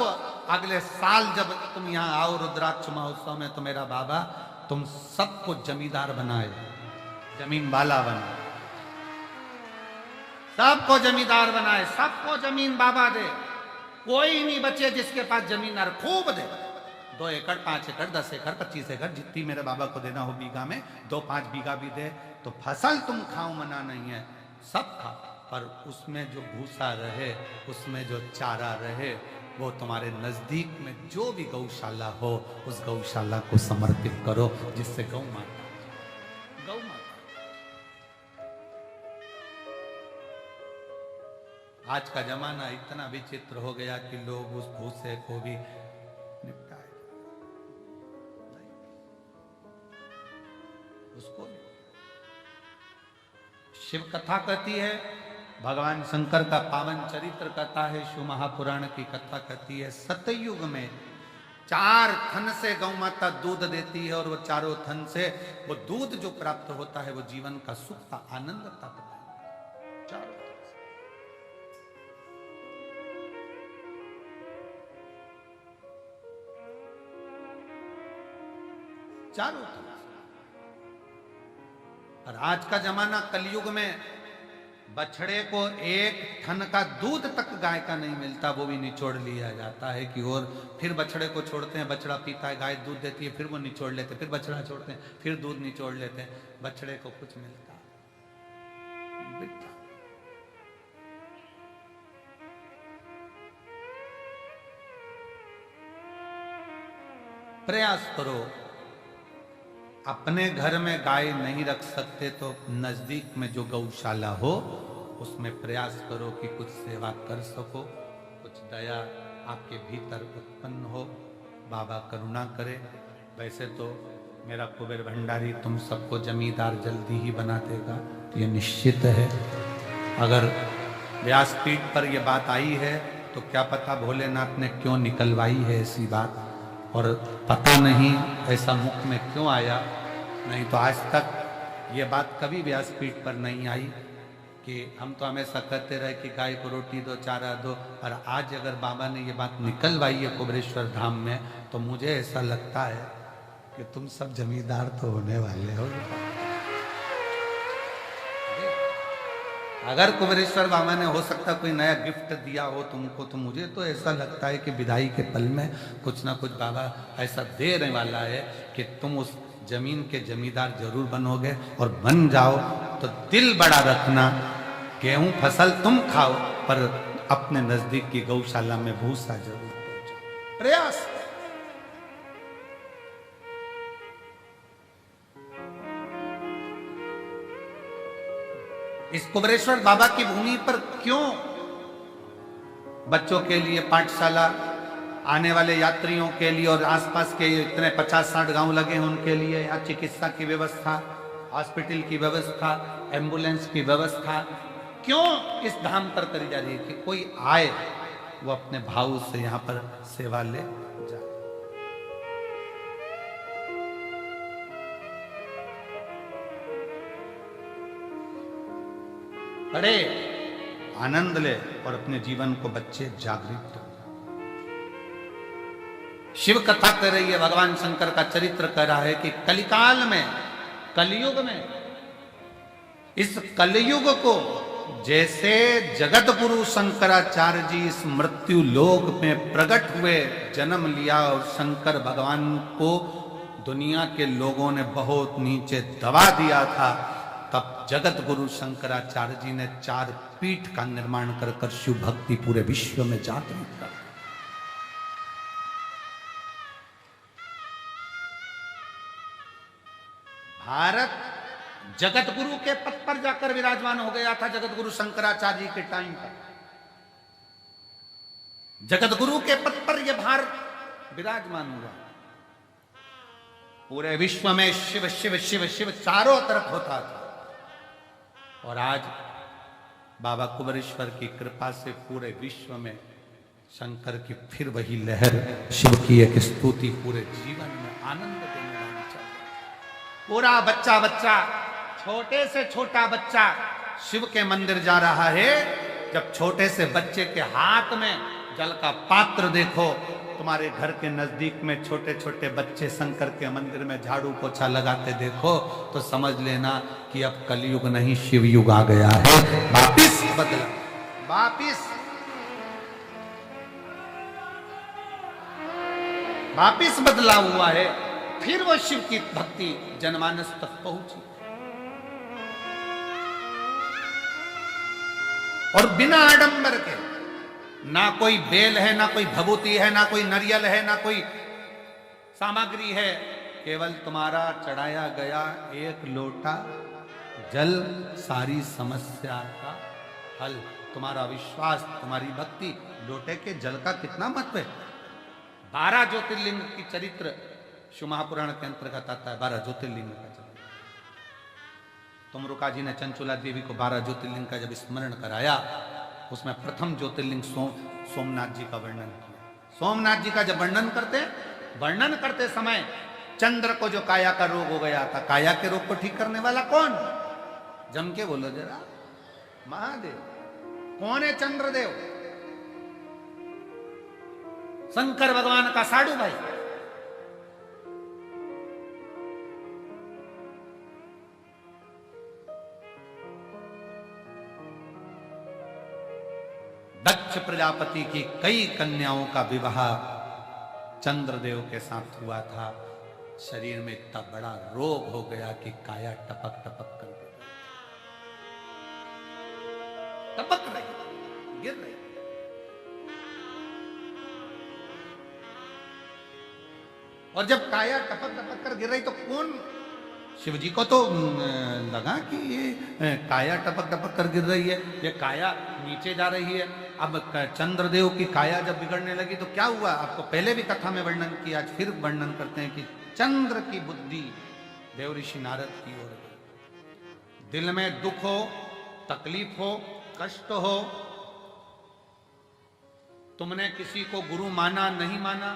अगले साल जब तुम यहां आओ रुद्राक्ष महोत्सव में, तो मेरा बाबा तुम सबको जमींदार बनाए, जमीन वाला बनाए, सबको जमींदार बनाए, सबको जमीन बाबा दे, कोई नहीं बचे जिसके पास जमीन ना, खूब दे, 2 एकड़, 5 एकड़, 10 एकड़, 25 एकड़, जितनी मेरे बाबा को देना हो बीघा में, 2-5 बीघा भी दे, तो फसल तुम खाओ, मना नहीं है, सब खाओ, पर उसमें जो भूसा रहे, उसमें जो चारा रहे, वो तुम्हारे नजदीक में जो भी गौशाला हो, उस गौशाला को समर्पित करो, जिससे गौ माता, गौ माता। आज का जमाना इतना विचित्र हो गया कि लोग उस भूसे को भी निपटाए, उसको भी। शिव कथा कहती है, भगवान शंकर का पावन चरित्र कथा है, शिव महापुराण की कथा कहती है, सतयुग में 4 थन से गौ माता दूध देती है, और वो चारों थन से वो दूध जो प्राप्त होता है वो जीवन का सुख का आनंद प्राप्त है, चारों थन से। चारों थन से। और आज का जमाना कलयुग में बछड़े को 1 थन का दूध तक गाय का नहीं मिलता, वो भी निचोड़ लिया जाता है कि, और फिर बछड़े को छोड़ते हैं, बछड़ा पीता है, गाय दूध देती है, फिर वो निचोड़ लेते हैं, फिर बछड़ा छोड़ते हैं, फिर दूध निचोड़ लेते हैं, बछड़े को कुछ मिलता बेटा। प्रयास करो, अपने घर में गाय नहीं रख सकते तो नजदीक में जो गौशाला हो उसमें प्रयास करो कि कुछ सेवा कर सको, कुछ दया आपके भीतर उत्पन्न हो, बाबा करुणा करे। वैसे तो मेरा कुबेर भंडारी तुम सबको जमींदार जल्दी ही बना देगा, तो ये निश्चित है। अगर व्यासपीठ पर यह बात आई है तो क्या पता भोलेनाथ ने क्यों निकलवाई है ऐसी बात, और पता नहीं ऐसा मुख में क्यों आया, नहीं तो आज तक ये बात कभी व्यासपीठ पर नहीं आई कि हम तो हमेशा कहते रहे कि गाय को रोटी दो, चारा दो, और आज अगर बाबा ने ये बात निकलवाई है कुबेरेश्वर धाम में, तो मुझे ऐसा लगता है कि तुम सब जमींदार तो होने वाले हो। अगर कुबेरेश्वर बाबा ने हो सकता कोई नया गिफ्ट दिया हो तुमको, तो मुझे तो ऐसा लगता है कि विदाई के पल में कुछ ना कुछ बाबा ऐसा देने वाला है कि तुम उस जमीन के जमींदार जरूर बनोगे, और बन जाओ तो दिल बड़ा रखना। गेहूं फसल तुम खाओ, पर अपने नजदीक की गौशाला में भूसा जरूर पहुंचाओ। प्रयास। इस कुबेरेश्वर बाबा की भूमि पर क्यों बच्चों के लिए पाठशाला, आने वाले यात्रियों के लिए और आसपास के इतने 50-60 गांव लगे हैं उनके लिए यहाँ चिकित्सा की व्यवस्था, हॉस्पिटल की व्यवस्था, एम्बुलेंस की व्यवस्था क्यों इस धाम पर करी जा रही है? कि कोई आए वो अपने भाव से यहाँ पर सेवा ले जाए। पढ़े, आनंद ले और अपने जीवन को बच्चे जागृत करो। शिव कथा कर रही है, भगवान शंकर का चरित्र कह रहा है कि कलिकाल में, कलयुग में, इस कलयुग को जैसे जगत गुरु शंकराचार्य जी इस मृत्यु लोक में प्रकट हुए, जन्म लिया और शंकर भगवान को दुनिया के लोगों ने बहुत नीचे दबा दिया था, तब जगत गुरु शंकराचार्य जी ने 4 पीठ का निर्माण कर शिव भक्ति पूरे विश्व में जागृत कर। भारत जगत गुरु के पद पर जाकर विराजमान हो गया था। जगत गुरु शंकराचार्य जी के टाइम पर जगत गुरु के पद पर यह भारत विराजमान हुआ। पूरे विश्व में शिव शिव शिव शिव चारों तरफ होता था, और आज बाबा कुबेरेश्वर की कृपा से पूरे विश्व में शंकर की फिर वही लहर, शिव की एक स्तुति पूरे जीवन में आनंद देने वाली चल रही। पूरा बच्चा बच्चा, छोटे से छोटा बच्चा शिव के मंदिर जा रहा है। जब छोटे से बच्चे के हाथ में जल का पात्र देखो, तुम्हारे घर के नजदीक में छोटे छोटे बच्चे शंकर के मंदिर में झाड़ू पोछा लगाते देखो, तो समझ लेना कि अब कलयुग नहीं शिव युग आ गया है। वापिस बदला, वापिस बदला हुआ है। फिर वो शिव की भक्ति जनमानस तक पहुंची, और बिना आडंबर के, ना कोई बेल है, ना कोई भभूति है, ना कोई नारियल है, ना कोई सामग्री है, केवल तुम्हारा चढ़ाया गया एक लोटा जल सारी समस्या का हल। तुम्हारा विश्वास, तुम्हारी भक्ति, लोटे के जल का कितना महत्व है। 12 ज्योतिर्लिंग की चरित्र शिव महापुराण के अंतर्गत आता है। 12 ज्योतिर्लिंग का चरित्र। तुमरुका जी ने चंचुला देवी को 12 ज्योतिर्लिंग का जब स्मरण कराया, उसमें प्रथम ज्योतिर्लिंग सोमनाथ जी का वर्णन किया। सोमनाथ जी का जब वर्णन करते समय चंद्र को जो काया का रोग हो गया था, काया के रोग को ठीक करने वाला कौन? जम के बोलो जरा, महादेव। कौन है चंद्रदेव? शंकर भगवान का साडू भाई। दक्ष प्रजापति की कई कन्याओं का विवाह चंद्रदेव के साथ हुआ था। शरीर में इतना बड़ा रोग हो गया कि काया टपक टपक कर टपक रही, गिर रही। और जब काया टपक टपक कर गिर रही तो कौन? शिव जी को तो लगा कि ये काया टपक टपक कर गिर रही है, ये काया नीचे जा रही है। अब चंद्रदेव की काया जब बिगड़ने लगी तो क्या हुआ? आपको पहले भी कथा में वर्णन किया, आज फिर वर्णन करते हैं कि चंद्र की बुद्धि देव ऋषि नारद की ओर गई। दिल में दुख हो, तकलीफ हो, कष्ट हो, तुमने किसी को गुरु माना, नहीं माना,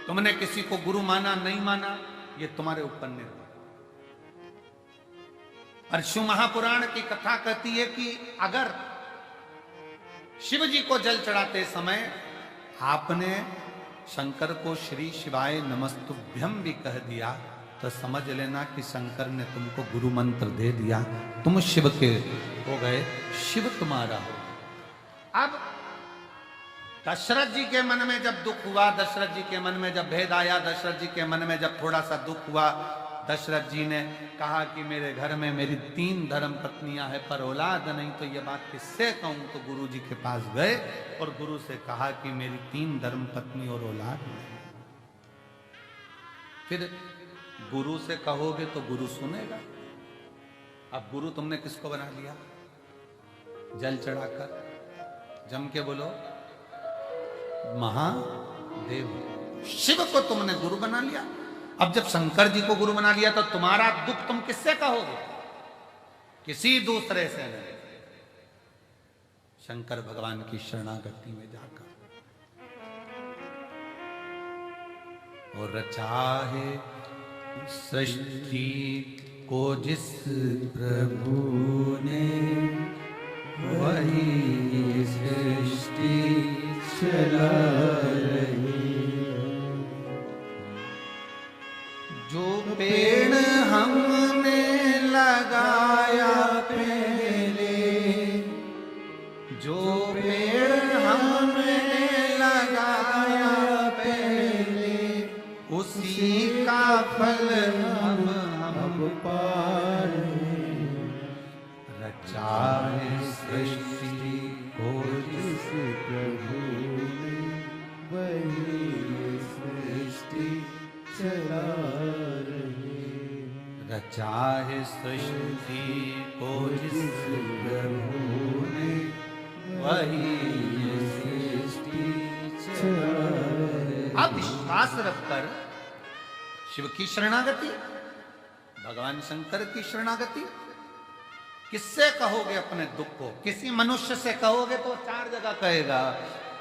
तुमने किसी को गुरु माना, नहीं माना, ये तुम्हारे ऊपर निर्भर। और शिव महापुराण की कथा कहती है कि अगर शिव जी को जल चढ़ाते समय आपने शंकर को श्री शिवाय नमस्तुभ्यम भी कह दिया तो समझ लेना कि शंकर ने तुमको गुरु मंत्र दे दिया, तुम शिव के हो गए, शिव तुम्हारा हो। अब दशरथ जी के मन में जब दुख हुआ, दशरथ जी के मन में जब भेद आया, दशरथ जी के मन में जब थोड़ा सा दुख हुआ, दशरथ जी ने कहा कि मेरे घर में मेरी 3 धर्म पत्नियां हैं पर औलाद नहीं, तो ये बात किससे कहूं? तो गुरु जी के पास गए और गुरु से कहा कि मेरी 3 धर्म पत्नी और औलाद नहीं। फिर गुरु से कहोगे तो गुरु सुनेगा। अब गुरु तुमने किसको बना लिया? जल चढ़ाकर जम के बोलो महादेव, शिव को तुमने गुरु बना लिया। अब जब शंकर जी को गुरु बना लिया तो तुम्हारा दुख तुम किससे कहोगे? किसी दूसरे से नहीं, शंकर भगवान की शरणागति में जाकर। और रचा है सृष्टि को जिस प्रभु ने, वही सृष्टि चला रही। जो पेड़ हमने लगाया पहले, जो पेड़ हमने लगाया पहले, उसी का फल हम पा रहे। रचा है सृष्टि को जिस प्रभु ने, वही सृष्टि चला रही। रचा है सृष्टि को जिस प्रभु ने, वही सृष्टि चला रही। अब विश्वास रखकर शिव की शरणागति, भगवान शंकर की शरणागति। किससे कहोगे अपने दुख को? किसी मनुष्य से कहोगे तो 4 जगह कहेगा।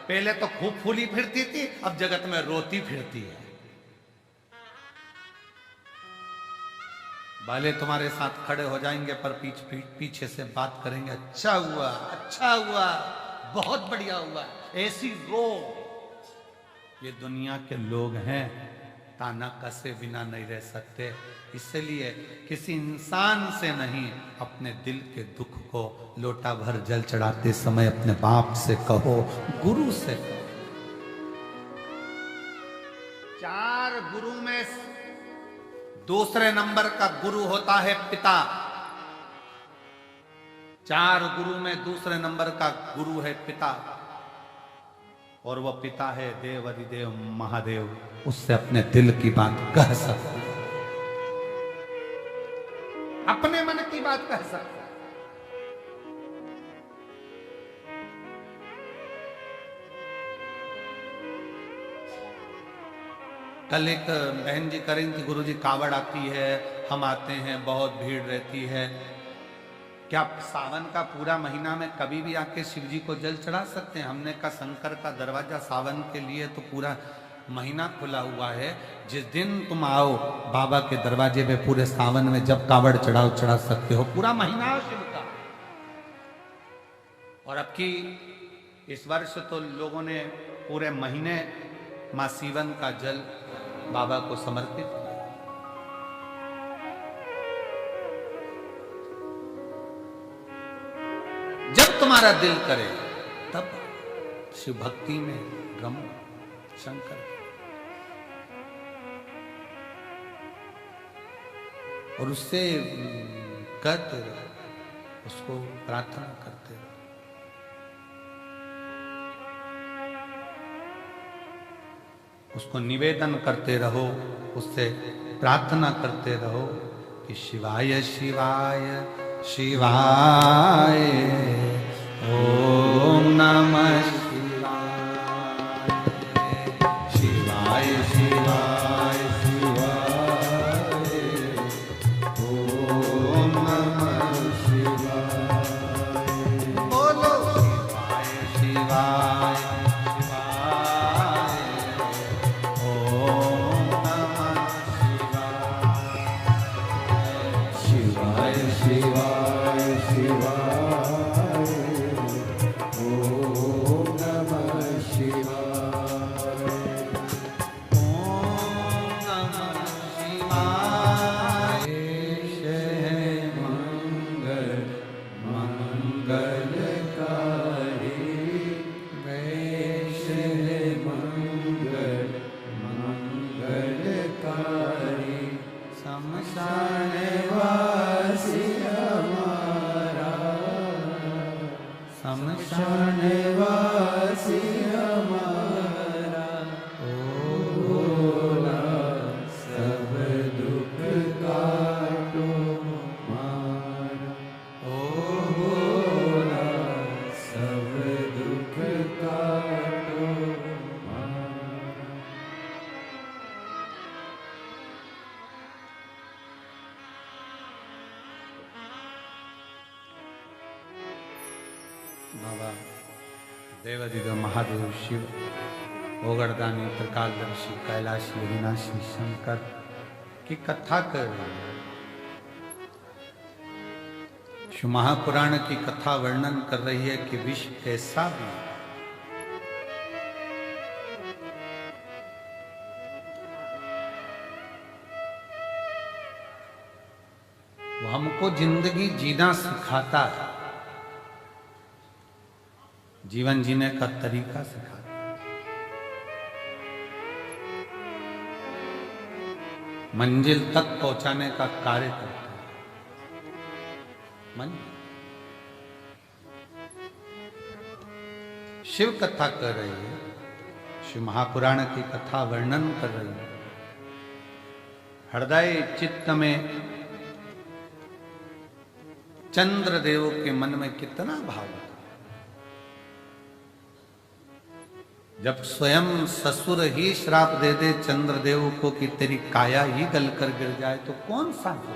पहले तो खूब फूली फिरती थी, अब जगत में रोती फिरती है। वाले तुम्हारे साथ खड़े हो जाएंगे पर पीछे से बात करेंगे, अच्छा हुआ, अच्छा हुआ, बहुत बढ़िया हुआ, ऐसी रो। ये दुनिया के लोग हैं, ताना कसे बिना नहीं रह सकते। इसलिए किसी इंसान से नहीं, अपने दिल के दुख को लोटा भर जल चढ़ाते समय अपने बाप से कहो, गुरु से कहो। 4 गुरु में दूसरे नंबर का गुरु होता है पिता। 4 गुरु में दूसरे नंबर का गुरु है पिता, और वह पिता है देव अधिदेव महादेव। उससे अपने दिल की बात कह सकते, अपने मन की बात कह सकते। कल एक बहन जी करें कि गुरुजी कावड़ आती है, हम आते हैं, बहुत भीड़ रहती है, क्या सावन का पूरा महीना में कभी भी आके शिव जी को जल चढ़ा सकते हैं? हमने कहा शंकर का दरवाजा सावन के लिए तो पूरा महीना खुला हुआ है। जिस दिन तुम आओ बाबा के दरवाजे पे, पूरे सावन में जब कावड़ चढ़ाओ चढ़ा सकते हो, पूरा महीना शिव का। और अब की इस वर्ष तो लोगों ने पूरे महीने मां सीवन का जल बाबा को समर्पित किया। जब तुम्हारा दिल करे तब शिव भक्ति में रमो, शंकर, और उससे कहते रहो, उसको प्रार्थना करते रहो। उसको निवेदन करते रहो, उससे प्रार्थना करते रहो कि शिवाय शिवाय शिवाय ओम नमः शिवाय, शिवाय शिवाय शिवाय ओम नमः शिवाय। बोलो शिवाय शिवाय शिवाय ओम नमः शिवाय, शिवाय शिवाय शिवाय शमशान वासी हमारा, ओ भोला सब दुख काटो हमारा, ओ भोला सब दुख काटो हमारा। बाबा देवादिदेव महादेव शिव, ओगरदानी, त्रिकालदर्शी, कैलाशी, अविनाशी शंकर की कथा कर रहे हैं। शिव महापुराण की कथा वर्णन कर रही है कि विष कैसा भी वो हमको जिंदगी जीना सिखाता है, जीवन जीने का तरीका सिखाता है, मंजिल तक पहुंचाने का कार्य करता है। शिव कथा कर रही है, शिव महापुराण की कथा वर्णन कर रही है। हृदय चित्त में चंद्रदेव के मन में कितना भाव होता, जब स्वयं ससुर ही श्राप दे दे चंद्रदेव को कि तेरी काया ही गलकर गिर जाए तो कौन सा हो।